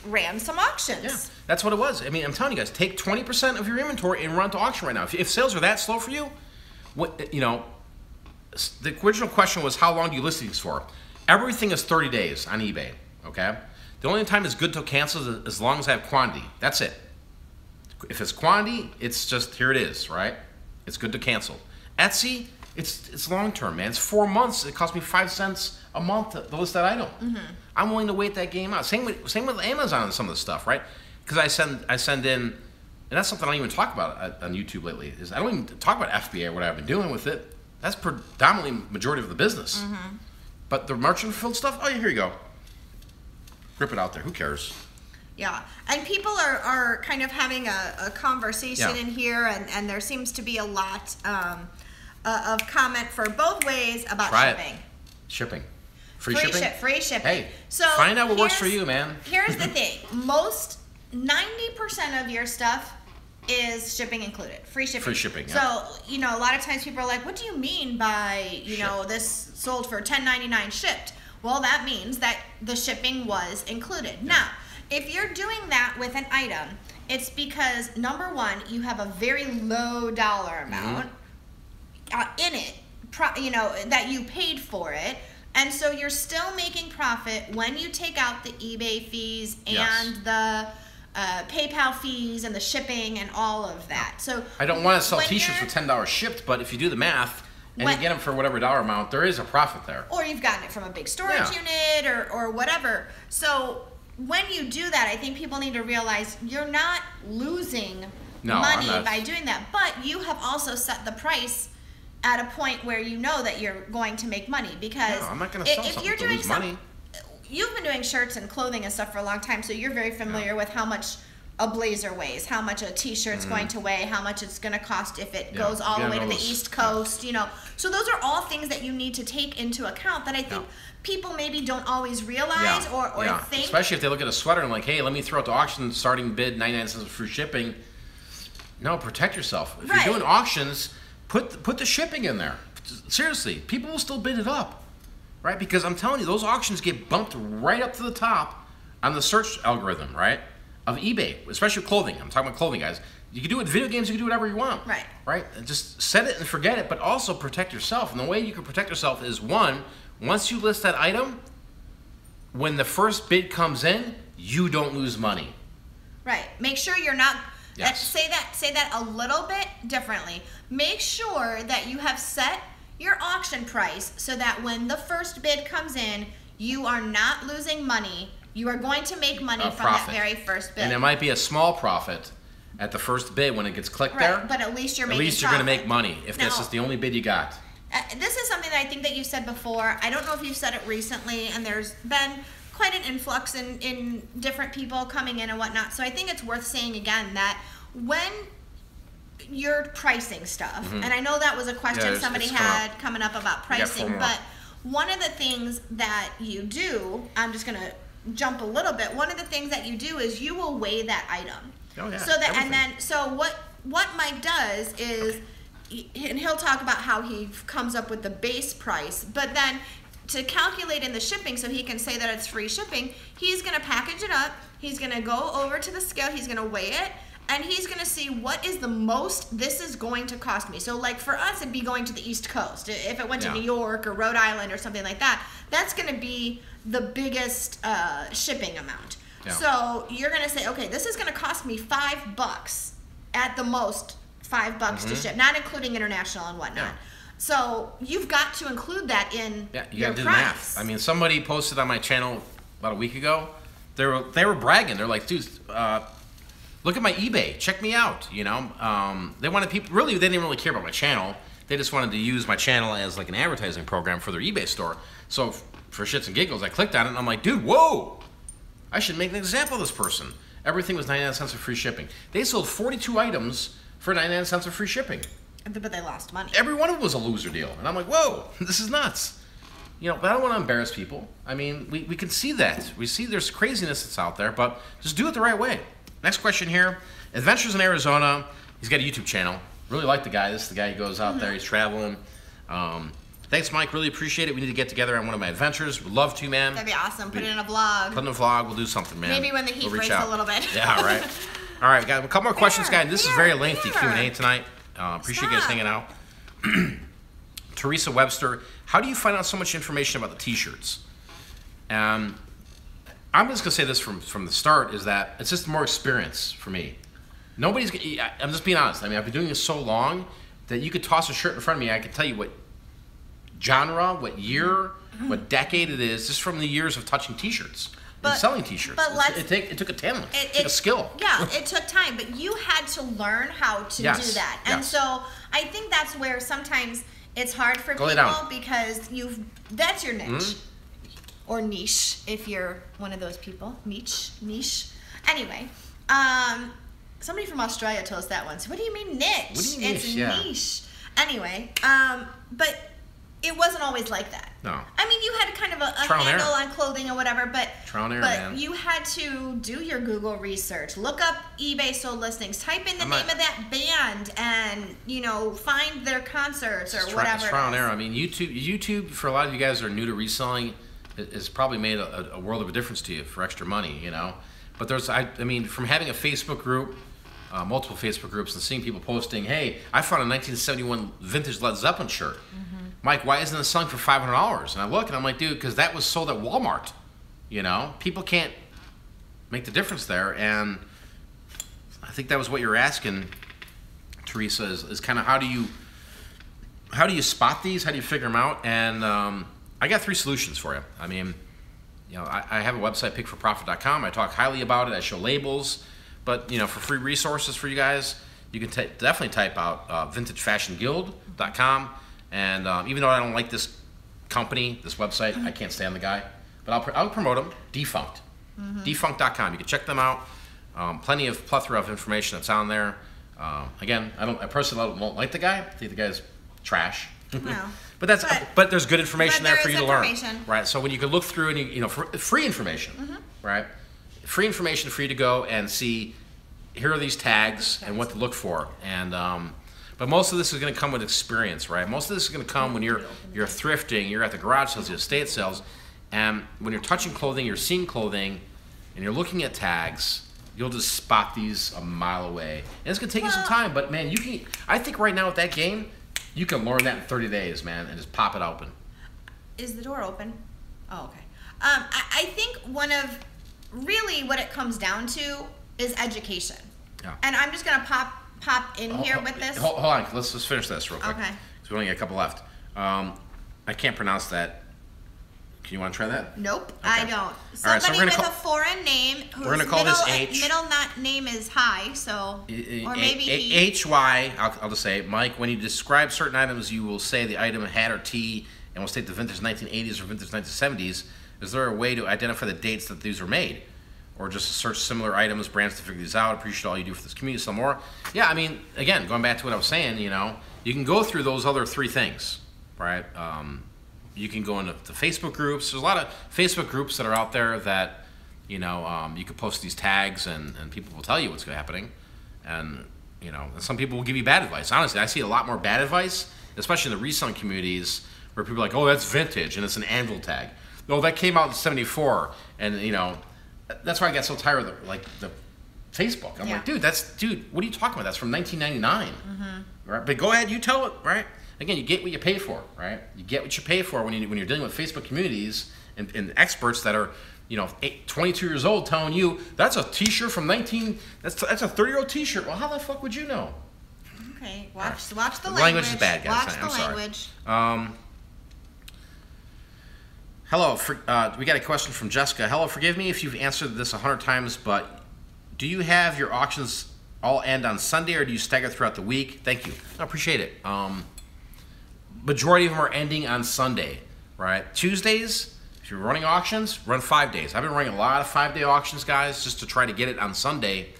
ran some auctions. Yeah, that's what it was. I mean, I'm telling you guys, take 20% of your inventory and run to auction right now. If sales are that slow for you, the original question was, how long do you list these for? Everything is 30 days on eBay, okay? The only time it's good to cancel is as long as I have quantity. That's it. If it's quantity, it's just, here it is, right? It's good to cancel. Etsy, it's long term, man. It's 4 months. It costs me 5 cents a month to list that item. I'm willing to wait that game out. Same with Amazon and some of the stuff, right? Because I send in, and that's something I don't even talk about on YouTube lately, is I don't even talk about FBA or what I've been doing with it. That's predominantly majority of the business. But the merchant fulfilled stuff, oh, here you go. Rip it out there. Who cares? Yeah. And people are kind of having a conversation in here, and there seems to be a lot of comment for both ways about shipping. Shipping. Free shipping? Free shipping. Hey, so find out what works for you, man. Here's the thing. 90% of your stuff is shipping included, free shipping. Free shipping, So, a lot of times people are like, what do you mean by, this sold for $10.99 shipped? Well, that means that the shipping was included. Now, if you're doing that with an item, it's because, number one, you have a very low dollar amount in it, that you paid for it. And so you're still making profit when you take out the eBay fees and the PayPal fees and the shipping and all of that. So I don't want to sell T-shirts for $10 shipped, but if you do the math and you get them for whatever dollar amount, there is a profit there. Or you've gotten it from a big storage unit or whatever. So when you do that, I think people need to realize you're not losing money by doing that, but you have also set the price at a point where you know that you're going to make money, because I'm not going to sell something to lose money. You've been doing shirts and clothing and stuff for a long time, so you're very familiar with how much a blazer weighs, how much a t-shirt's going to weigh, how much it's going to cost if it goes all the way to the East Coast, you know. So those are all things that you need to take into account that I think people maybe don't always realize or think. Especially if they look at a sweater and like, hey, let me throw out the auction starting bid 99 cents for shipping. No, protect yourself. If you're doing auctions, put the shipping in there. Seriously, people will still bid it up, right? Because I'm telling you, those auctions get bumped right up to the top on the search algorithm, right? Of eBay, especially clothing. I'm talking about clothing, guys. You can do it with video games, you can do whatever you want. Right. Right? And just set it and forget it, but also protect yourself. And the way you can protect yourself is, one, once you list that item, when the first bid comes in, you don't lose money. Right. Make sure you're not say that a little bit differently. Make sure that you have set your auction price so that when the first bid comes in, you are not losing money. You are going to make money from that very first bid. And it might be a small profit at the first bid when it gets clicked there. But at least you're making At least you're going to make money if this is the only bid you got. This is something that I think that you said before. I don't know if you've said it recently, and there's been quite an influx in different people coming in and whatnot. So I think it's worth saying again that when you're pricing stuff, and I know that was a question somebody had coming up about pricing, but one of the things that you do, I'm just going to jump a little bit. One of the things that you do is you will weigh that item. Oh yeah. So that so what Mike does is, and he'll talk about how he comes up with the base price, but then to calculate in the shipping so he can say that it's free shipping, he's going to package it up, he's going to go over to the scale, he's going to weigh it, and he's going to see what is the most this is going to cost me. So like for us, it'd be going to the East Coast. If it went to New York or Rhode Island or something like that, that's going to be the biggest shipping amount. Yeah. So you're going to say, okay, this is going to cost me $5 at the most, $5 to ship, not including international and whatnot. Yeah. So you've got to include that in you your got to do the price. math. I mean, somebody posted on my channel about a week ago. They were bragging. They're like, dude, look at my eBay. Check me out. You know, they wanted people. Really, they didn't really care about my channel. They just wanted to use my channel as like an advertising program for their eBay store. So for shits and giggles, I clicked on it and I'm like, dude, whoa! I should make an example of this person. Everything was 99 cents of free shipping. They sold 42 items for 99 cents of free shipping. But they lost money. Every one of them was a loser deal. And I'm like, whoa, this is nuts. You know, but I don't want to embarrass people. I mean, we can see that. We see there's craziness that's out there, but just do it the right way. Next question here. Adventures in Arizona. He's got a YouTube channel. Really like the guy. This is the guy who goes out there. He's traveling. Thanks, Mike. Really appreciate it. We need to get together on one of my adventures. Would love to, man. That'd be awesome. Put it in a vlog. Put it in a vlog. We'll do something, man. Maybe when the heat breaks a little bit. Yeah, right. All right, got a couple more questions, guys. This is very lengthy Q&A tonight. Appreciate you guys hanging out. Teresa Webster, how do you find out so much information about the T-shirts? I'm just gonna say this from the start is that it's just more experience for me. I'm just being honest. I mean, I've been doing this so long that you could toss a shirt in front of me. I could tell you what genre, what year, what decade it is, just from the years of touching T-shirts. And selling T-shirts. But it took a talent. It took a skill. Yeah, it took time, but you had to learn how to do that. And so I think that's where sometimes it's hard for people because that's your niche. Or niche, if you're one of those people. Niche. Anyway, somebody from Australia told us that once. What do you mean niche? What do you mean it's niche. Anyway, but it wasn't always like that. No. I mean, you had kind of a handle on clothing or whatever, but you had to do your Google research, look up eBay sold listings, type in the name of that band, and find their concerts or whatever. It's trial and error. I mean, YouTube for a lot of you guys that are new to reselling, has probably made a world of a difference to you for extra money, But I mean, from having a Facebook group, multiple Facebook groups, and seeing people posting, hey, I found a 1971 vintage Led Zeppelin shirt. Mike, why isn't it selling for $500? And I look and I'm like, dude, because that was sold at Walmart. People can't make the difference there. And I think that was what you're asking, Teresa, is kind of how do you spot these? How do you figure them out? And I got 3 solutions for you. I mean, I have a website, pickforprofit.com. I talk highly about it. I show labels. But, for free resources for you guys, you can definitely type out vintagefashionguild.com. And even though I don't like this company, this website, I can't stand the guy. But I'll promote them. Defunct. Defunct.com. You can check them out. Plenty of plethora of information that's on there. Again, I personally don't like the guy. I think the guy's trash. No. but there's good information there for you to learn, right? So when you can look through and you know, free information, right? Free information for you to go and see. Here are these tags and what to look for, and but most of this is going to come with experience, right? Most of this is going to come when you're thrifting, you're at the garage sales, the estate sales, and when you're touching clothing, you're seeing clothing, and you're looking at tags. You'll just spot these a mile away, and it's going to take you some time. But man, you can. I think right now with that game, you can learn that in 30 days, man, and just pop it open. Is the door open? Oh, okay. I think really what it comes down to is education. Yeah. And I'm just gonna pop in here with this. Hold on, let's just finish this real quick. Okay. Because we only got a couple left. I can't pronounce that. Can you want to try that? Nope, okay. I don't. Somebody with a foreign name whose we're gonna call this H. Middle name is Hi, so or maybe HY. I'll just say it. Mike, when you describe certain items, you will say the item had or T, and will state the vintage 1980s or vintage 1970s. Is there a way to identify the dates that these were made? Or just search similar items, brands to figure these out. Appreciate all you do for this community. Some more. Yeah, I mean, again, going back to what I was saying, you know, you can go through those other 3 things, right? You can go into the Facebook groups. There's a lot of Facebook groups that are out there that, you know, you can post these tags and people will tell you what's happening. And, you know, some people will give you bad advice. Honestly, I see a lot more bad advice, especially in the reselling communities, where people are like, oh, that's vintage, and it's an anvil tag. No, that came out in '74, and, you know, that's why I got so tired of the Facebook. I'm like, dude, what are you talking about? That's from 1999, right? But go ahead, you tell it, right? Again, you get what you pay for, right? You get what you pay for when you're dealing with Facebook communities and experts that are, you know, 22 years old telling you that's a T-shirt from that's a 30-year-old T-shirt. Well, how the fuck would you know? Okay, watch the language. The language is bad, guys. Watch the language. Hello, we got a question from Jessica. Hello, forgive me if you've answered this 100 times, but do you have your auctions all end on Sunday, or do you stagger throughout the week? Thank you. I appreciate it. Majority of them are ending on Sunday, right? Tuesdays, if you're running auctions, run 5 days. I've been running a lot of 5-day auctions, guys, just to try to get it on Sunday.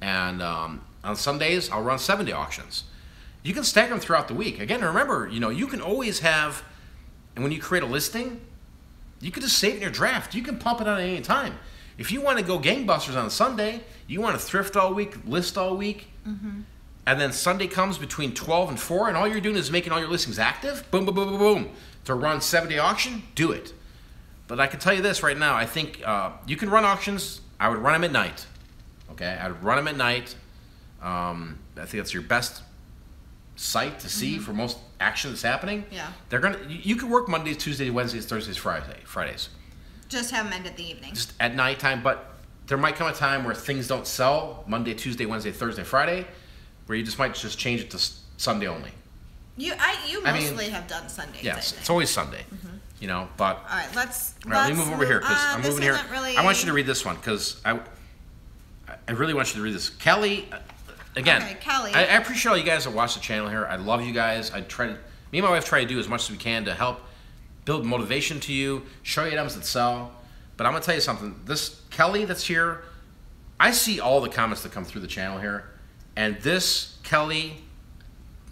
And on Sundays, I'll run 7-day auctions. You can stagger them throughout the week. Again, remember, you know, you can always have, and when you create a listing, you can just save it in your draft. You can pump it out at any time. If you want to go gangbusters on Sunday, you want to thrift all week, list all week, and then Sunday comes between 12 and 4, and all you're doing is making all your listings active, boom, boom, boom, boom, boom, to run 7-day auction, do it. But I can tell you this right now, I think you can run auctions. I would run them at night, okay? I would run them at night. I think that's your best site to see for most action that's happening. Yeah. You can work Mondays, Tuesdays, Wednesdays, Thursdays, Fridays. Just have them end at the evening. Just at nighttime, but there might come a time where things don't sell Monday, Tuesday, Wednesday, Thursday, Friday, where you just might just change it to Sunday only. You mostly have done Sundays. Yes, it's always Sunday. You know, but all right, let's let me move over here because I'm moving here. Really... I want you to read this one because I really want you to read this. Kelly. Again, okay, Kelly. I appreciate all you guys that watch the channel here. I love you guys. Me and my wife try to do as much as we can to help build motivation to you, show you items that sell. But I'm going to tell you something. This Kelly that's here, I see all the comments that come through the channel here. And this Kelly,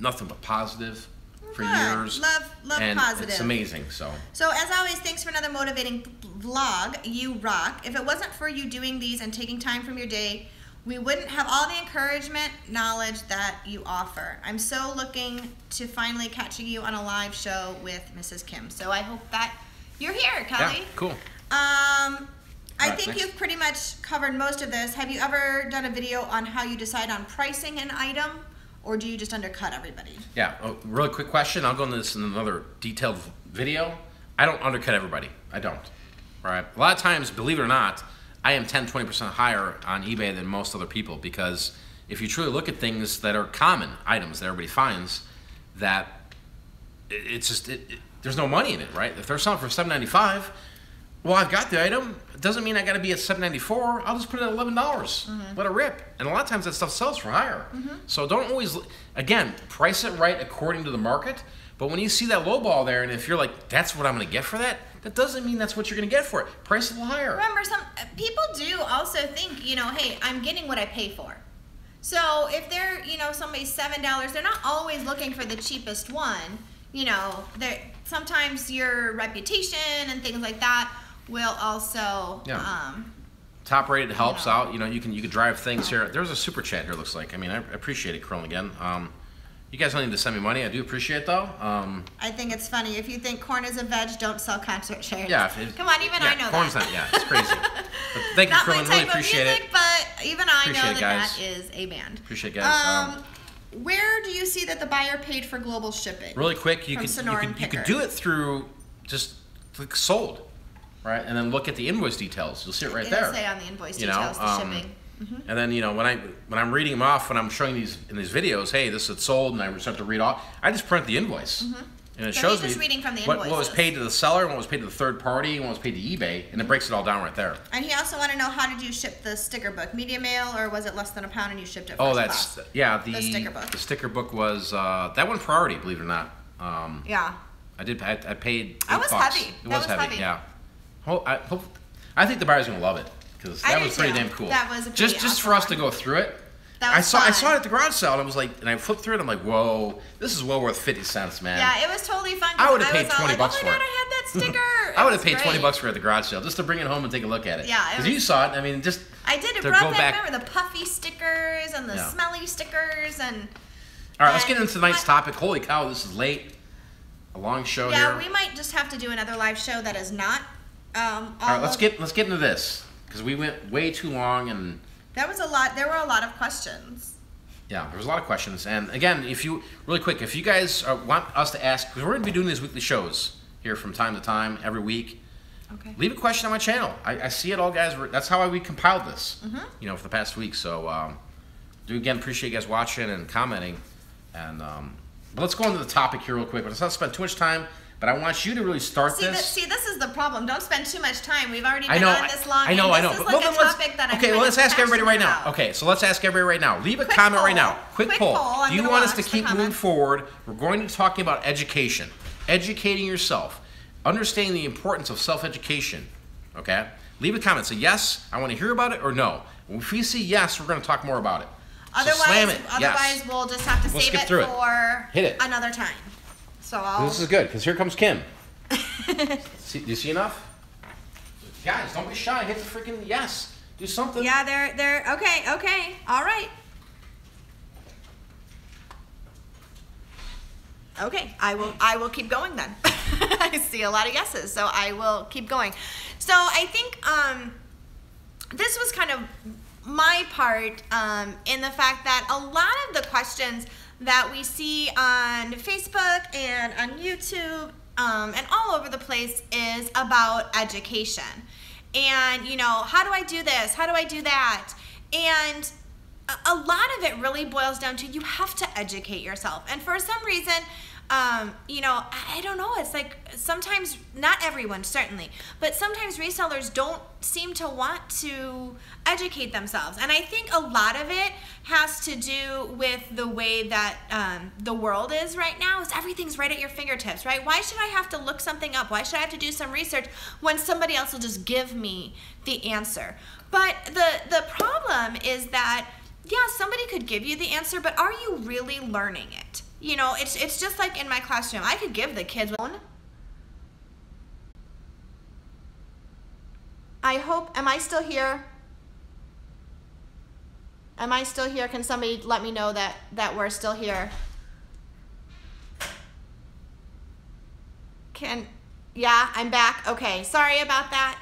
nothing but positive for years. Love and positive. It's amazing. So as always, thanks for another motivating vlog. You rock. If it wasn't for you doing these and taking time from your day, we wouldn't have all the encouragement, knowledge that you offer. I'm so looking to finally catching you on a live show with Mrs. Kim. So I hope that you're here, Kelly. Yeah, cool. I think you've pretty much covered most of this. Have you ever done a video on how you decide on pricing an item, or do you just undercut everybody? Yeah, really quick question. I'll go into this in another detailed video. I don't undercut everybody. I don't. All right. A lot of times, believe it or not, I am 10-20% higher on eBay than most other people, because if you truly look at things that are common items that everybody finds, that it's just there's no money in it, right? If they're selling for $7.95, well, I've got the item. It doesn't mean I got to be at $7.94. I'll just put it at $11. Let it rip. And a lot of times that stuff sells for higher. So don't always, again, price it right according to the market. But when you see that low ball there, and if you're like, that's what I'm going to get for that, that doesn't mean that's what you're going to get for it. Price is a little higher. Remember, some people do also think, you know, hey, I'm getting what I pay for. So if they're, you know, somebody's $7, they're not always looking for the cheapest one. You know, sometimes your reputation and things like that will also top rated helps out. You know, you can drive things here. There's a super chat here, looks like. I mean, I appreciate it, Curl again. You guys don't need to send me money. I do appreciate it, though. I think it's funny. If you think corn is a veg, don't sell concert chairs. Yeah. Come on, even I know corn's that. Not, yeah, it's crazy. But thank you, Curl. Really appreciate music, it. But even I appreciate know that is a band. Appreciate it, guys. Where do you see that the buyer paid for global shipping? Really quick, you could do it through just click sold, right? And then look at the invoice details. You'll see it right there. It'll say on the invoice details, the shipping. And then, you know, when I'm reading them off, when I'm showing these in these videos, hey, this is sold, and I start to read off, I just print the invoice. And it shows me reading from the what was paid to the seller, and what was paid to the third party, and what was paid to eBay, and it breaks it all down right there. And he also wanted to know, how did you ship the sticker book? Media mail, or was it less than £1 and you shipped it first class? Yeah, the sticker book. The sticker book was that one priority, believe it or not. Yeah. I paid $8. That was heavy. It was heavy. Yeah. I think the buyer's gonna love it, because that was pretty damn cool. That was a just for us to go through it. I saw it at the garage sale, and I was like, and I flipped through it. I'm like, whoa, this is well worth 50 cents, man. Yeah, it was totally fun. I would have paid $20 for it. Oh my God, I had that sticker. I would have paid $20 for it at the garage sale, just to bring it home and take a look at it. Yeah, because you saw it. I mean, just I did. It brought back, remember, the puffy stickers and the smelly stickers and. All right, let's get into tonight's topic. Holy cow, this is late. A long show here. Yeah, we might just have to do another live show that is not. All right, let's get into this, because we went way too long, and that was a lot. There were a lot of questions. Yeah, there was a lot of questions. And again, if you guys want us to ask, because we're going to be doing these weekly shows here from time to time, every week. Okay. Leave a question on my channel. I see it all, guys. That's how we compiled this, you know, for the past week. So, do again appreciate you guys watching and commenting. And but let's go into the topic here real quick. But let's not spend too much time. But I want you to really start this. See, this is the problem. Don't spend too much time. We've already been on this long. I know. This is like a topic that well, let's ask everybody right now. Okay, so let's ask everybody right now. Leave a comment right now. Quick poll. Do you want us to keep moving forward? We're going to be talking about education. Educating yourself. Understanding the importance of self-education. Okay? Leave a comment. Say, yes, I want to hear about it, or no. If we see yes, we're going to talk more about it. Otherwise, we'll just have to save it for another time. So this is good, because here comes Kim. Do you see enough? Guys, don't be shy. Hit the freaking yes. Do something. Yeah, they're okay. All right. Okay, I will keep going then. I see a lot of yeses, so I will keep going. So I think this was kind of my part in the fact that a lot of the questions that we see on Facebook and on YouTube and all over the place is about education. And, you know, how do I do this? How do I do that? And a lot of it really boils down to you have to educate yourself. And for some reason, you know, I don't know, it's like sometimes, not everyone certainly, but sometimes resellers don't seem to want to educate themselves. And I think a lot of it has to do with the way that the world is right now. Is everything's right at your fingertips, right? Why should I have to look something up? Why should I have to do some research when somebody else will just give me the answer? But the problem is that, yeah, somebody could give you the answer, but are you really learning it? You know, it's just like in my classroom. I could give the kids one. I hope, am I still here? Am I still here? Can somebody let me know that we're still here? Yeah, I'm back. Okay, sorry about that.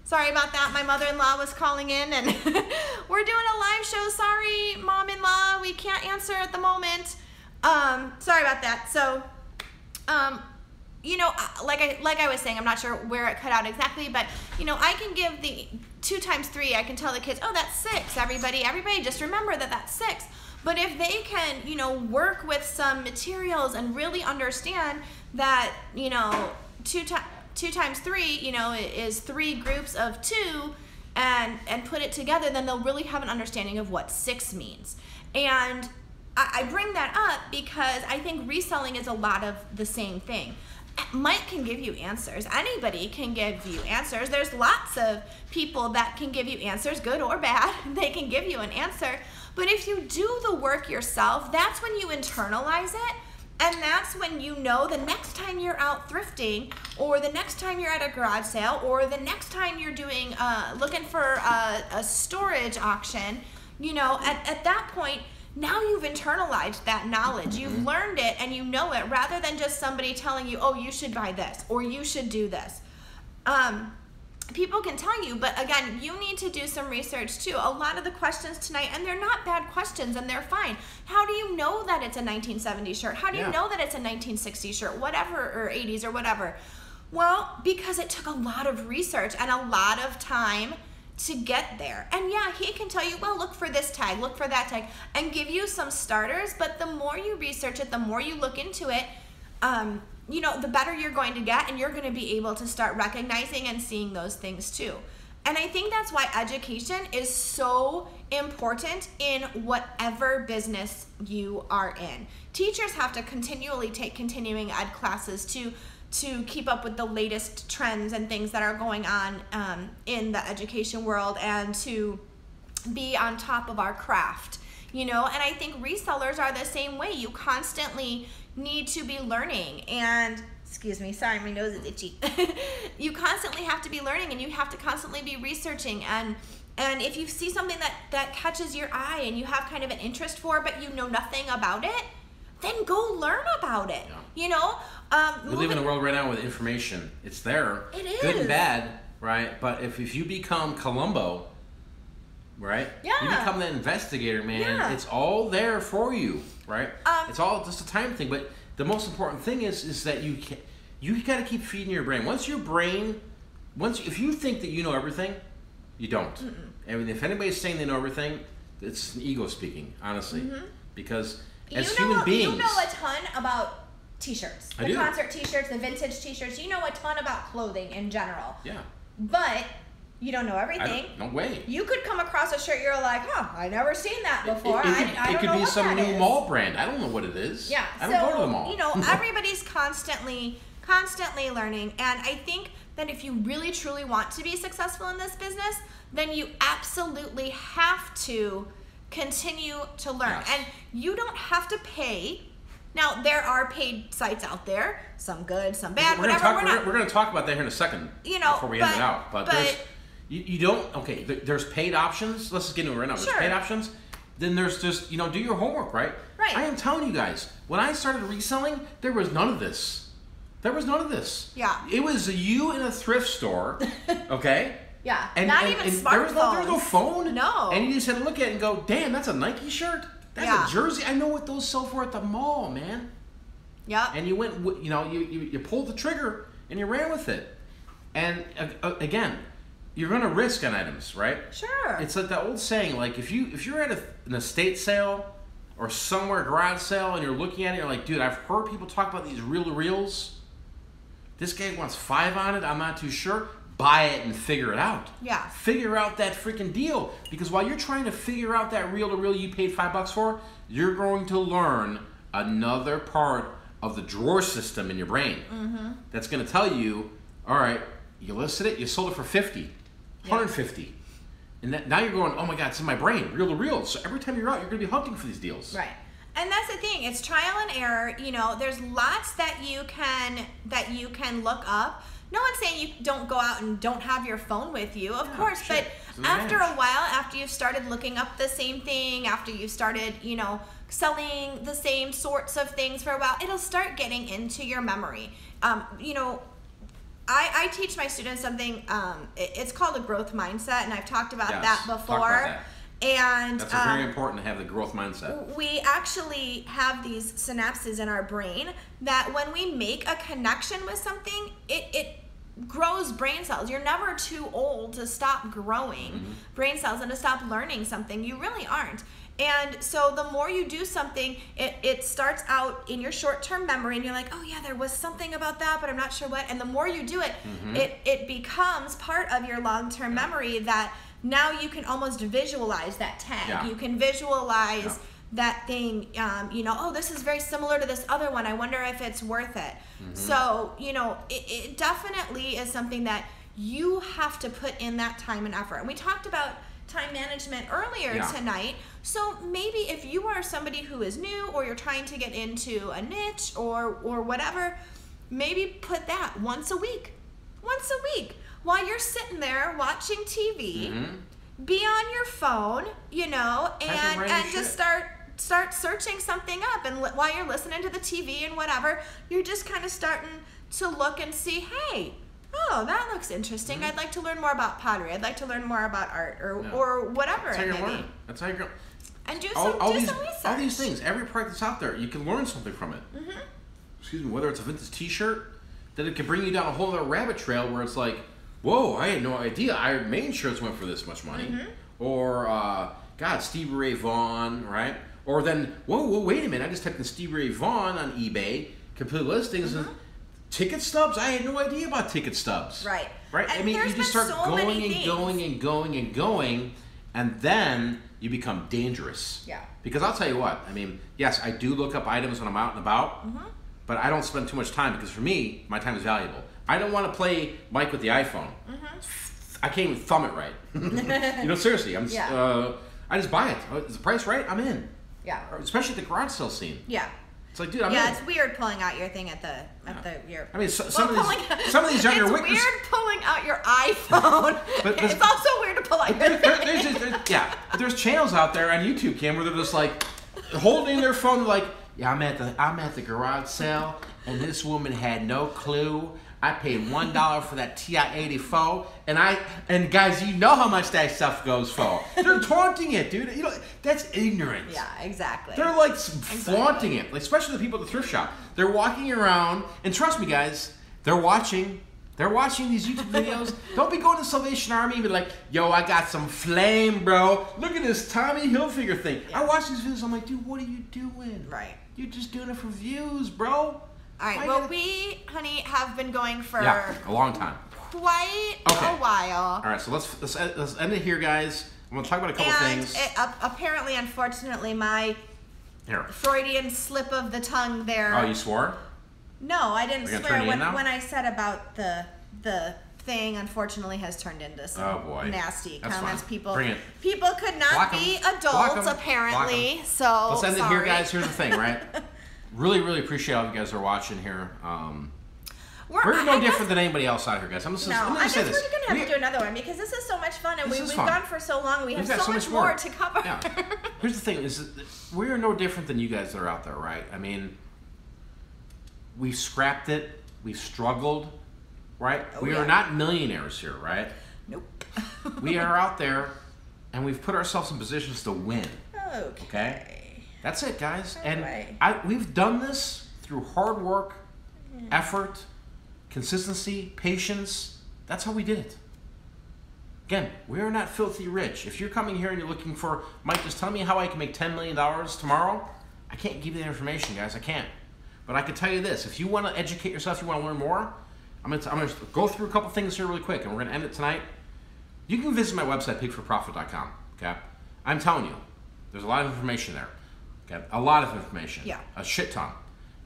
Sorry about that. My mother-in-law was calling in and we're doing a live show. Sorry, mom-in-law, we can't answer at the moment. Sorry about that. So, you know, like I was saying, I'm not sure where it cut out exactly, but, you know, I can give the 2 times 3, I can tell the kids, oh, that's 6, everybody just remember that that's 6. But if they can, you know, work with some materials and really understand that, you know, 2 times 3, you know, is 3 groups of 2 and put it together, then they'll really have an understanding of what 6 means. And I bring that up because I think reselling is a lot of the same thing. Mike can give you answers. Anybody can give you answers. There's lots of people that can give you answers, good or bad. They can give you an answer. But if you do the work yourself, that's when you internalize it. And that's when you know the next time you're out thrifting, or the next time you're at a garage sale, or the next time you're doing looking for a storage auction, you know, at that point, now you've internalized that knowledge. You've learned it and you know it, rather than just somebody telling you, oh, you should buy this or you should do this. People can tell you, but again, you need to do some research too. A lot of the questions tonight, and they're not bad questions and they're fine. How do you know that it's a 1970s shirt? How do you know that it's a 1960s shirt, whatever, or 80s or whatever? Well, because it took a lot of research and a lot of time to get there. And yeah, he can tell you, well, look for this tag, look for that tag, and give you some starters. But the more you research it, the more you look into it, you know, the better you're going to get, and you're going to be able to start recognizing and seeing those things too. And I think that's why education is so important in whatever business you are in. Teachers have to continually take continuing ed classes to keep up with the latest trends and things that are going on in the education world, and to be on top of our craft, you know. And I think resellers are the same way. You constantly need to be learning, and excuse me, sorry, my nose is itchy. You constantly have to be learning, and you have to constantly be researching, and if you see something that catches your eye and you have kind of an interest for, but you know nothing about it, then go learn about it. You know, we live in a world right now with information. It's there. It is. Good and bad, right? But if you become Columbo, right? Yeah. You become the investigator, man. Yeah. It's all there for you, right? It's all just a time thing. But the most important thing is that you got to keep feeding your brain. If you think that you know everything, you don't. And if anybody's saying they know everything, it's an ego speaking, honestly. Because as human beings, you know a ton about t-shirts, the concert t-shirts, the vintage t-shirts. You know a ton about clothing in general. Yeah. But you don't know everything. No way. You could come across a shirt, you're like, huh, I never seen that before. It could be some new mall brand. I don't know what it is. Yeah. I don't go to the mall. You know, everybody's constantly learning. And I think that if you really truly want to be successful in this business, then you absolutely have to continue to learn. Yes. And you don't have to pay. Now, there are paid sites out there, some good, some bad, we're going to talk about that here in a second, you know, before we end it out. But there's, you don't, okay, there's paid options. Let's just get into it right now. There's paid options. Then there's just, you know, do your homework, right? Right. I am telling you guys, when I started reselling, there was none of this. There was none of this. Yeah. It was you in a thrift store, okay? Yeah. Not even smartphones. There was no phone. No. And you just had to look at it and go, damn, that's a Nike shirt? That's a jersey. I know what those sell for at the mall, man. Yeah. And you went, you know, you pulled the trigger and you ran with it. And again, you're going to risk on items, right? Sure. It's like that old saying, like if you're at an estate sale or somewhere, garage sale, and you're looking at it, you're like, dude, I've heard people talk about these reel-to-reels. This guy wants 5 on it. I'm not too sure. Buy it and figure it out. Yeah. Figure out that freaking deal. Because while you're trying to figure out that reel-to-reel you paid $5 for, you're going to learn another part of the drawer system in your brain. That's going to tell you, all right, you listed it, you sold it for 50, 150. And now you're going, oh my God, it's in my brain, reel-to-reel. So every time you're out, you're going to be hunting for these deals. Right. And that's the thing, it's trial and error. You know, there's lots that you can look up. No one's saying you don't go out and don't have your phone with you, of course, but after a while, after you've started looking up the same thing, after you started, you know, selling the same sorts of things for a while, it'll start getting into your memory. You know, I teach my students something, it's called a growth mindset, and I've talked about that before. Talk about that. And that's very important to have the growth mindset. We actually have these synapses in our brain that when we make a connection with something, it grows brain cells. You're never too old to stop growing brain cells and to stop learning something. You really aren't. And so the more you do something, it starts out in your short-term memory, and you're like, oh yeah, there was something about that, but I'm not sure what. And the more you do it, it becomes part of your long-term memory that now you can almost visualize that tag. You can visualize that thing, oh, this is very similar to this other one. I wonder if it's worth it. So, it definitely is something that you have to put in that time and effort. And we talked about time management earlier tonight. So maybe if you are somebody who is new, or you're trying to get into a niche or whatever, maybe put that once a week while you're sitting there watching TV. Be on your phone, and just start searching something up, and while you're listening to the TV and whatever, you're just kind of starting to look and see, hey, oh, that looks interesting. I'd like to learn more about pottery. I'd like to learn more about art or whatever. That's how you learn. That's how you go. And do some research. All these things, every product that's out there, you can learn something from it. Excuse me, whether it's a vintage T-shirt, then it can bring you down a whole other rabbit trail where it's like, whoa, I had no idea Iron Maiden shirts went for this much money. Or, God, Stevie Ray Vaughan, right? Or then, whoa, wait a minute, I just typed in Stevie Ray Vaughan on eBay, complete listings, and ticket stubs? I had no idea about ticket stubs. Right. And I mean, you just start going and going, and then you become dangerous. Yeah. Because I'll tell you what, I mean, yes, I do look up items when I'm out and about, but I don't spend too much time, because for me, my time is valuable. I don't want to play Mike with the iPhone. I can't even thumb it right. Seriously, I just buy it. Is the price right? I'm in. Yeah. Especially the garage sale scene. Yeah. It's like, dude, I'm in. Yeah, it's weird pulling out your thing at the your. I mean, some of these younger It's weird pulling out your iPhone. But it's also weird to pull out your thing. There's channels out there on YouTube, Cam, where they're just like holding their phone, like, yeah, I'm at the garage sale, and this woman had no clue. I paid $1 for that TI-84, and guys, you know how much that stuff goes for. They're taunting it, dude. That's ignorant. Yeah, exactly. They're like flaunting it, like, especially the people at the thrift shop. They're walking around, and trust me, guys, they're watching these YouTube videos. Don't be going to Salvation Army and be like, yo, I got some flame, bro. Look at this Tommy Hilfiger thing. Yeah. I watch these videos, I'm like, dude, what are you doing? Right. You're just doing it for views, bro. All right, well, we, honey, have been going for a long time. Quite a while. All right, so let's end it here, guys. I'm going to talk about a couple things. Apparently, unfortunately, my Freudian slip of the tongue there. Oh, you swore? No, I didn't swear. When I said about the thing, unfortunately, has turned into some nasty comments. Fine. People could not be adults, apparently. So let's end it here, guys. Here's the thing, right? Really, really appreciate all you guys are watching here. We're no different than anybody else out here, guys. I'm just say this. I guess we're going to have to do another one, because this is so much fun, and we've gone for so long, and we have so much more to cover. Yeah. Here's the thing, is we are no different than you guys that are out there, right? I mean, we've scrapped it. We've struggled, right? We are not millionaires here, right? Nope. We are out there, and we've put ourselves in positions to win. Okay? That's it, guys. Anyway. And we've done this through hard work, effort, consistency, patience. That's how we did it. Again, we are not filthy rich. If you're coming here and you're looking for, Mike, just tell me how I can make $10 million tomorrow, I can't give you that information, guys. I can't. But I can tell you this. If you want to educate yourself, you want to learn more, I'm going to go through a couple things here really quick, and we're going to end it tonight. You can visit my website, pigforprofit.com. Okay? I'm telling you, there's a lot of information there. Okay? A lot of information. Yeah. A shit ton.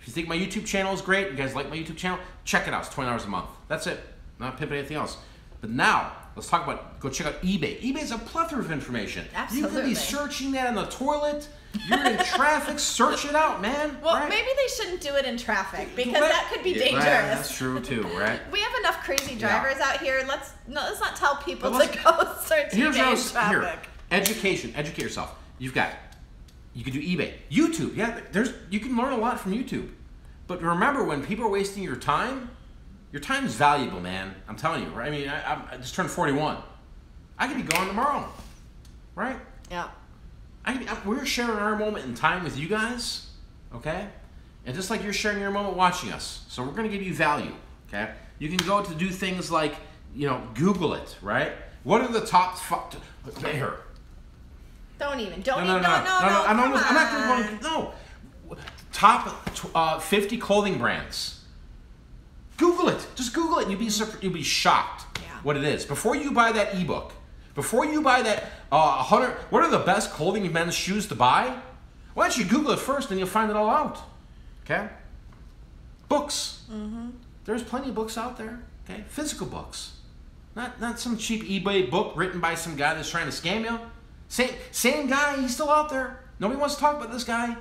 If you think my YouTube channel is great, you guys like my YouTube channel, check it out. It's $20 a month. That's it. Not pimping anything else. But now, let's talk about, go check out eBay. eBay's a plethora of information. Absolutely. You could be searching that in the toilet. You're in traffic. Search it out, man. Well, maybe they shouldn't do it in traffic, because that could be dangerous. Right, that's true too, right? We have enough crazy drivers out here. Let's not tell people to go search eBay in traffic. Education. Educate yourself. You could do eBay. YouTube. Yeah, you can learn a lot from YouTube. But remember, when people are wasting your time is valuable, man. I'm telling you, right? I mean, I just turned 41. I could be gone tomorrow, right? Yeah. We're sharing our moment in time with you guys, okay? And just like you're sharing your moment watching us. So we're going to give you value, okay? You can go to do things like, Google it, right? What are the top here? Don't even. No. I'm not going to. No. Top 50 clothing brands. Google it. Just Google it, and you'll be shocked what it is. Before you buy that ebook, before you buy that 100, what are the best clothing men's shoes to buy? Why don't you Google it first and you'll find it all out? Okay? Books. There's plenty of books out there. Okay? Physical books. Not some cheap eBay book written by some guy that's trying to scam you. Same guy, he's still out there. Nobody wants to talk about this guy.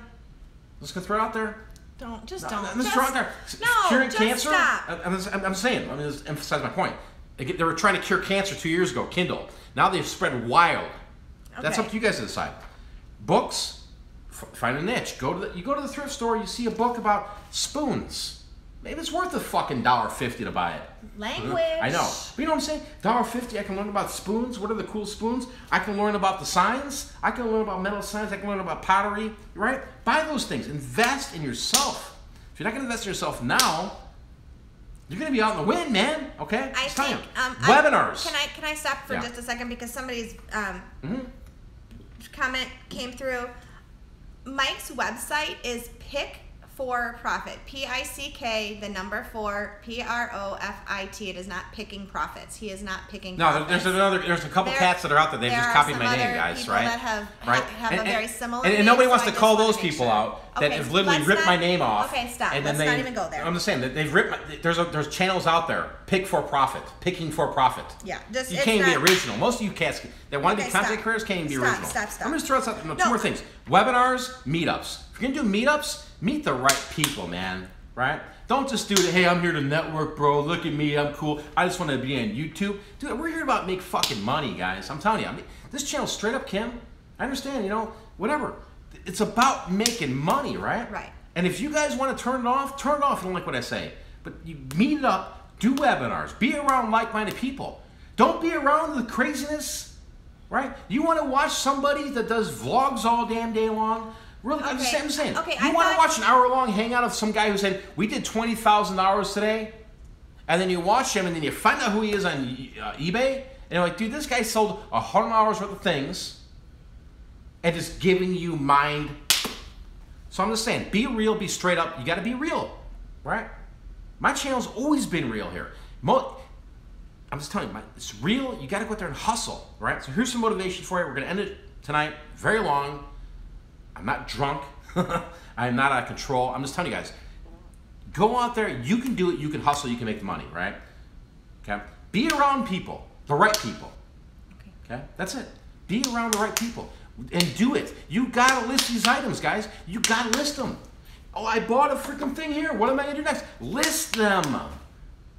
Let's go throw it out there. Don't. Let's throw it out there. No, curing just cancer. stop. I'm saying. Let me just emphasize my point. They were trying to cure cancer 2 years ago. Kindle. Now they've spread wild. Okay. That's up to you guys to decide. Books. Find a niche. You go to the thrift store. You see a book about spoons. Maybe it's worth a fucking $1.50 to buy it. Language. I know. But you know what I'm saying? $1.50, I can learn about spoons. What are the cool spoons? I can learn about the signs. I can learn about metal signs. I can learn about pottery. Right? Buy those things. Invest in yourself. If you're not going to invest in yourself now, you're going to be out in the wind, man. Okay? I think webinars. Can I stop for just a second because somebody's comment came through. Mike's website is Pick for Profit. PICK, the number 4, PROFIT. It is not picking profits. He is not picking profits. There's a couple cats that are out there. They just copied my name, guys, right? That have a very similar name, and nobody wants so to call those people out that have literally ripped my name off. Okay, stop. And let's not even go there. I'm just saying that they've ripped. There's channels out there. Pick for profit. Picking for profit. Yeah, you can't even be original. Most of you cats that want to be content creators can't even be original. Stop. I'm just throwing out two more things. Webinars, meetups. If you're gonna do meetups, meet the right people, man. Right? Don't just do it. Hey, I'm here to network, bro. Look at me. I'm cool. I just want to be on YouTube. Dude, we're here about make fucking money, guys. I'm telling you. This channel's straight up, Kim. I understand. Whatever. It's about making money, right? Right. And if you guys want to turn it off. You don't like what I say. But you meet it up. Do webinars. Be around like-minded people. Don't be around the craziness. Right? You want to watch somebody that does vlogs all damn day long? Really, okay. I'm saying. Okay, you want to watch an hour-long hangout of some guy who said, we did $20,000 today, and then you watch him, and then you find out who he is on eBay, and you're like, dude, this guy sold $100 worth of things, and just giving you mind. So I'm just saying, be real, be straight up. You got to be real, right? My channel's always been real here. I'm just telling you, it's real. You got to go out there and hustle, right? So here's some motivation for you. We're going to end it tonight, very long. I'm not drunk. I'm not out of control. I'm just telling you guys, go out there. You can do it. You can hustle. You can make the money, right? Okay? Be around people, the right people. Okay? That's it. Be around the right people and do it. You got to list these items, guys. You got to list them. Oh, I bought a freaking thing here. What am I going to do next? List them.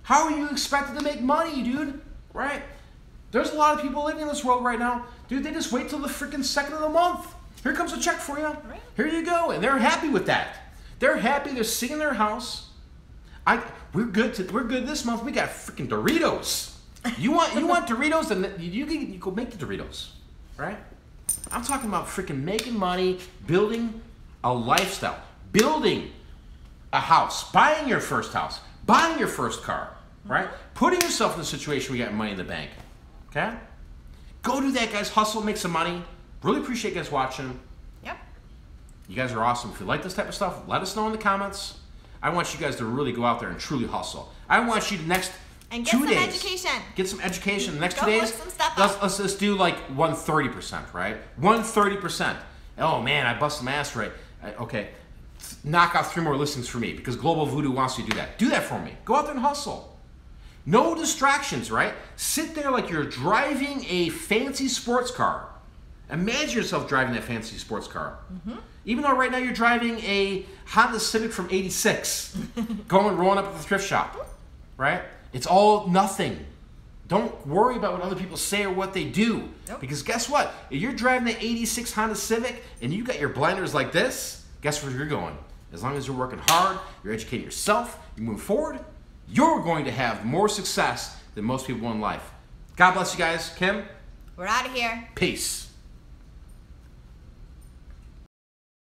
How are you expected to make money, dude? Right? There's a lot of people living in this world right now. Dude, they just wait till the freaking second of the month. Here comes a check for you. Right. Here you go. And they're happy with that. They're happy. They're sitting in their house. We're good this month. We got freaking Doritos. You want Doritos? Then you go make the Doritos. Right? I'm talking about freaking making money, building a lifestyle, building a house, buying your first house, buying your first car. Right? Putting yourself in a situation where you got money in the bank. Okay? Go do that, guys. Hustle, make some money. Really appreciate you guys watching. Yep. You guys are awesome. If you like this type of stuff, let us know in the comments. I want you guys to really go out there and truly hustle. I want you to get some education. Get some education. The next 2 days, let's just do like 130%, right? 130%. Oh man, I bust some ass right. Okay, knock out 3 more listings for me because Global Voodoo wants you to do that. Do that for me. Go out there and hustle. No distractions, right? Sit there like you're driving a fancy sports car. Imagine yourself driving that fancy sports car. Even though right now you're driving a Honda Civic from '86, rolling up at the thrift shop, right? It's all nothing. Don't worry about what other people say or what they do. Nope. Because guess what? If you're driving the '86 Honda Civic and you got your blinders like this, guess where you're going? As long as you're working hard, you're educating yourself, you move forward, you're going to have more success than most people in life. God bless you guys. Kim? We're out of here. Peace.